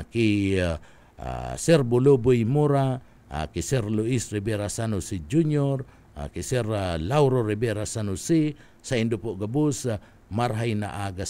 ki Sir Buluboy Mura, ki Sir Luis Rivera Sanusi Jr., ki Sir Lauro Rivera Sanusi, sa Indo po gabus, marhay na aga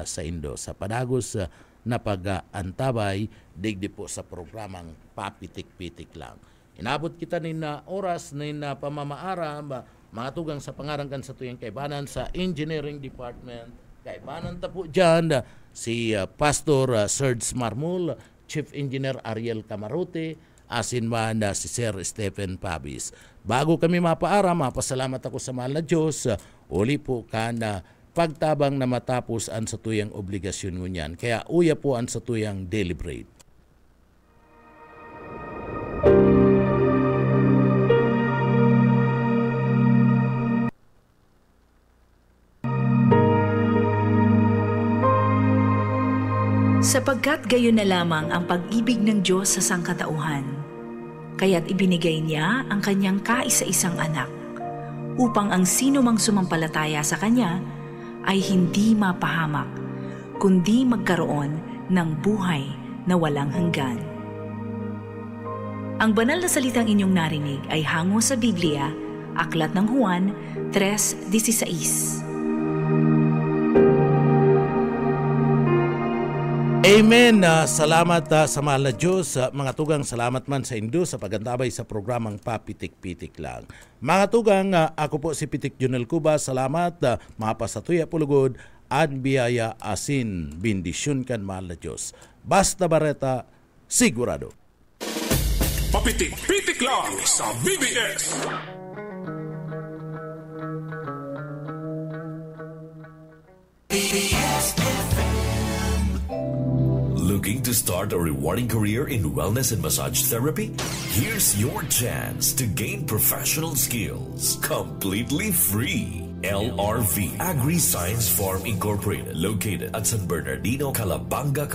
sa Indo. Sa padagos na pag-antabay, digdi po sa programang papitik-pitik lang. Inabot kita na oras na pamamaaram, mga tugang sa pangarangkan sa tuyang kaibanan sa Engineering Department. Kaibanan ta po dyan, si Pastor Serge Marmol, Chief Engineer Ariel Camarote, asin man si Sir Stephen Pabis. Bago kami mapaaram, mapasalamat ako sa mahal na Diyos, uli po ka na pagtabang na matapos ang sa tuyang obligasyon ngunyan. Kaya uya po ang sa tuyang deliberate. Sapagkat gayon na lamang ang pag-ibig ng Diyos sa sangkatauhan, kaya't ibinigay niya ang kanyang kaisa-isang anak, upang ang sino mang sumampalataya sa kanya ay hindi mapahamak, kundi magkaroon ng buhay na walang hanggan. Ang banal na salitang inyong narinig ay hango sa Biblia, Aklat ng Juan 3:16. Amen. Salamat sa mahal na Diyos. Mga tugang, salamat man sa Indo sa pagantabay sa programang Papitik-Pitik Lang. Mga tugang, ako po si Pitik Junel Cuba. Salamat. Mapasatuya pulugod at biyaya asin. Bendisyon kan mahal na Diyos. Basta Bareta, sigurado. Papitik-Pitik Lang sa BBS. Looking to start a rewarding career in wellness and massage therapy? Here's your chance to gain professional skills completely free. LRV Agri Science Farm Incorporated, located at San Bernardino, Calabanga,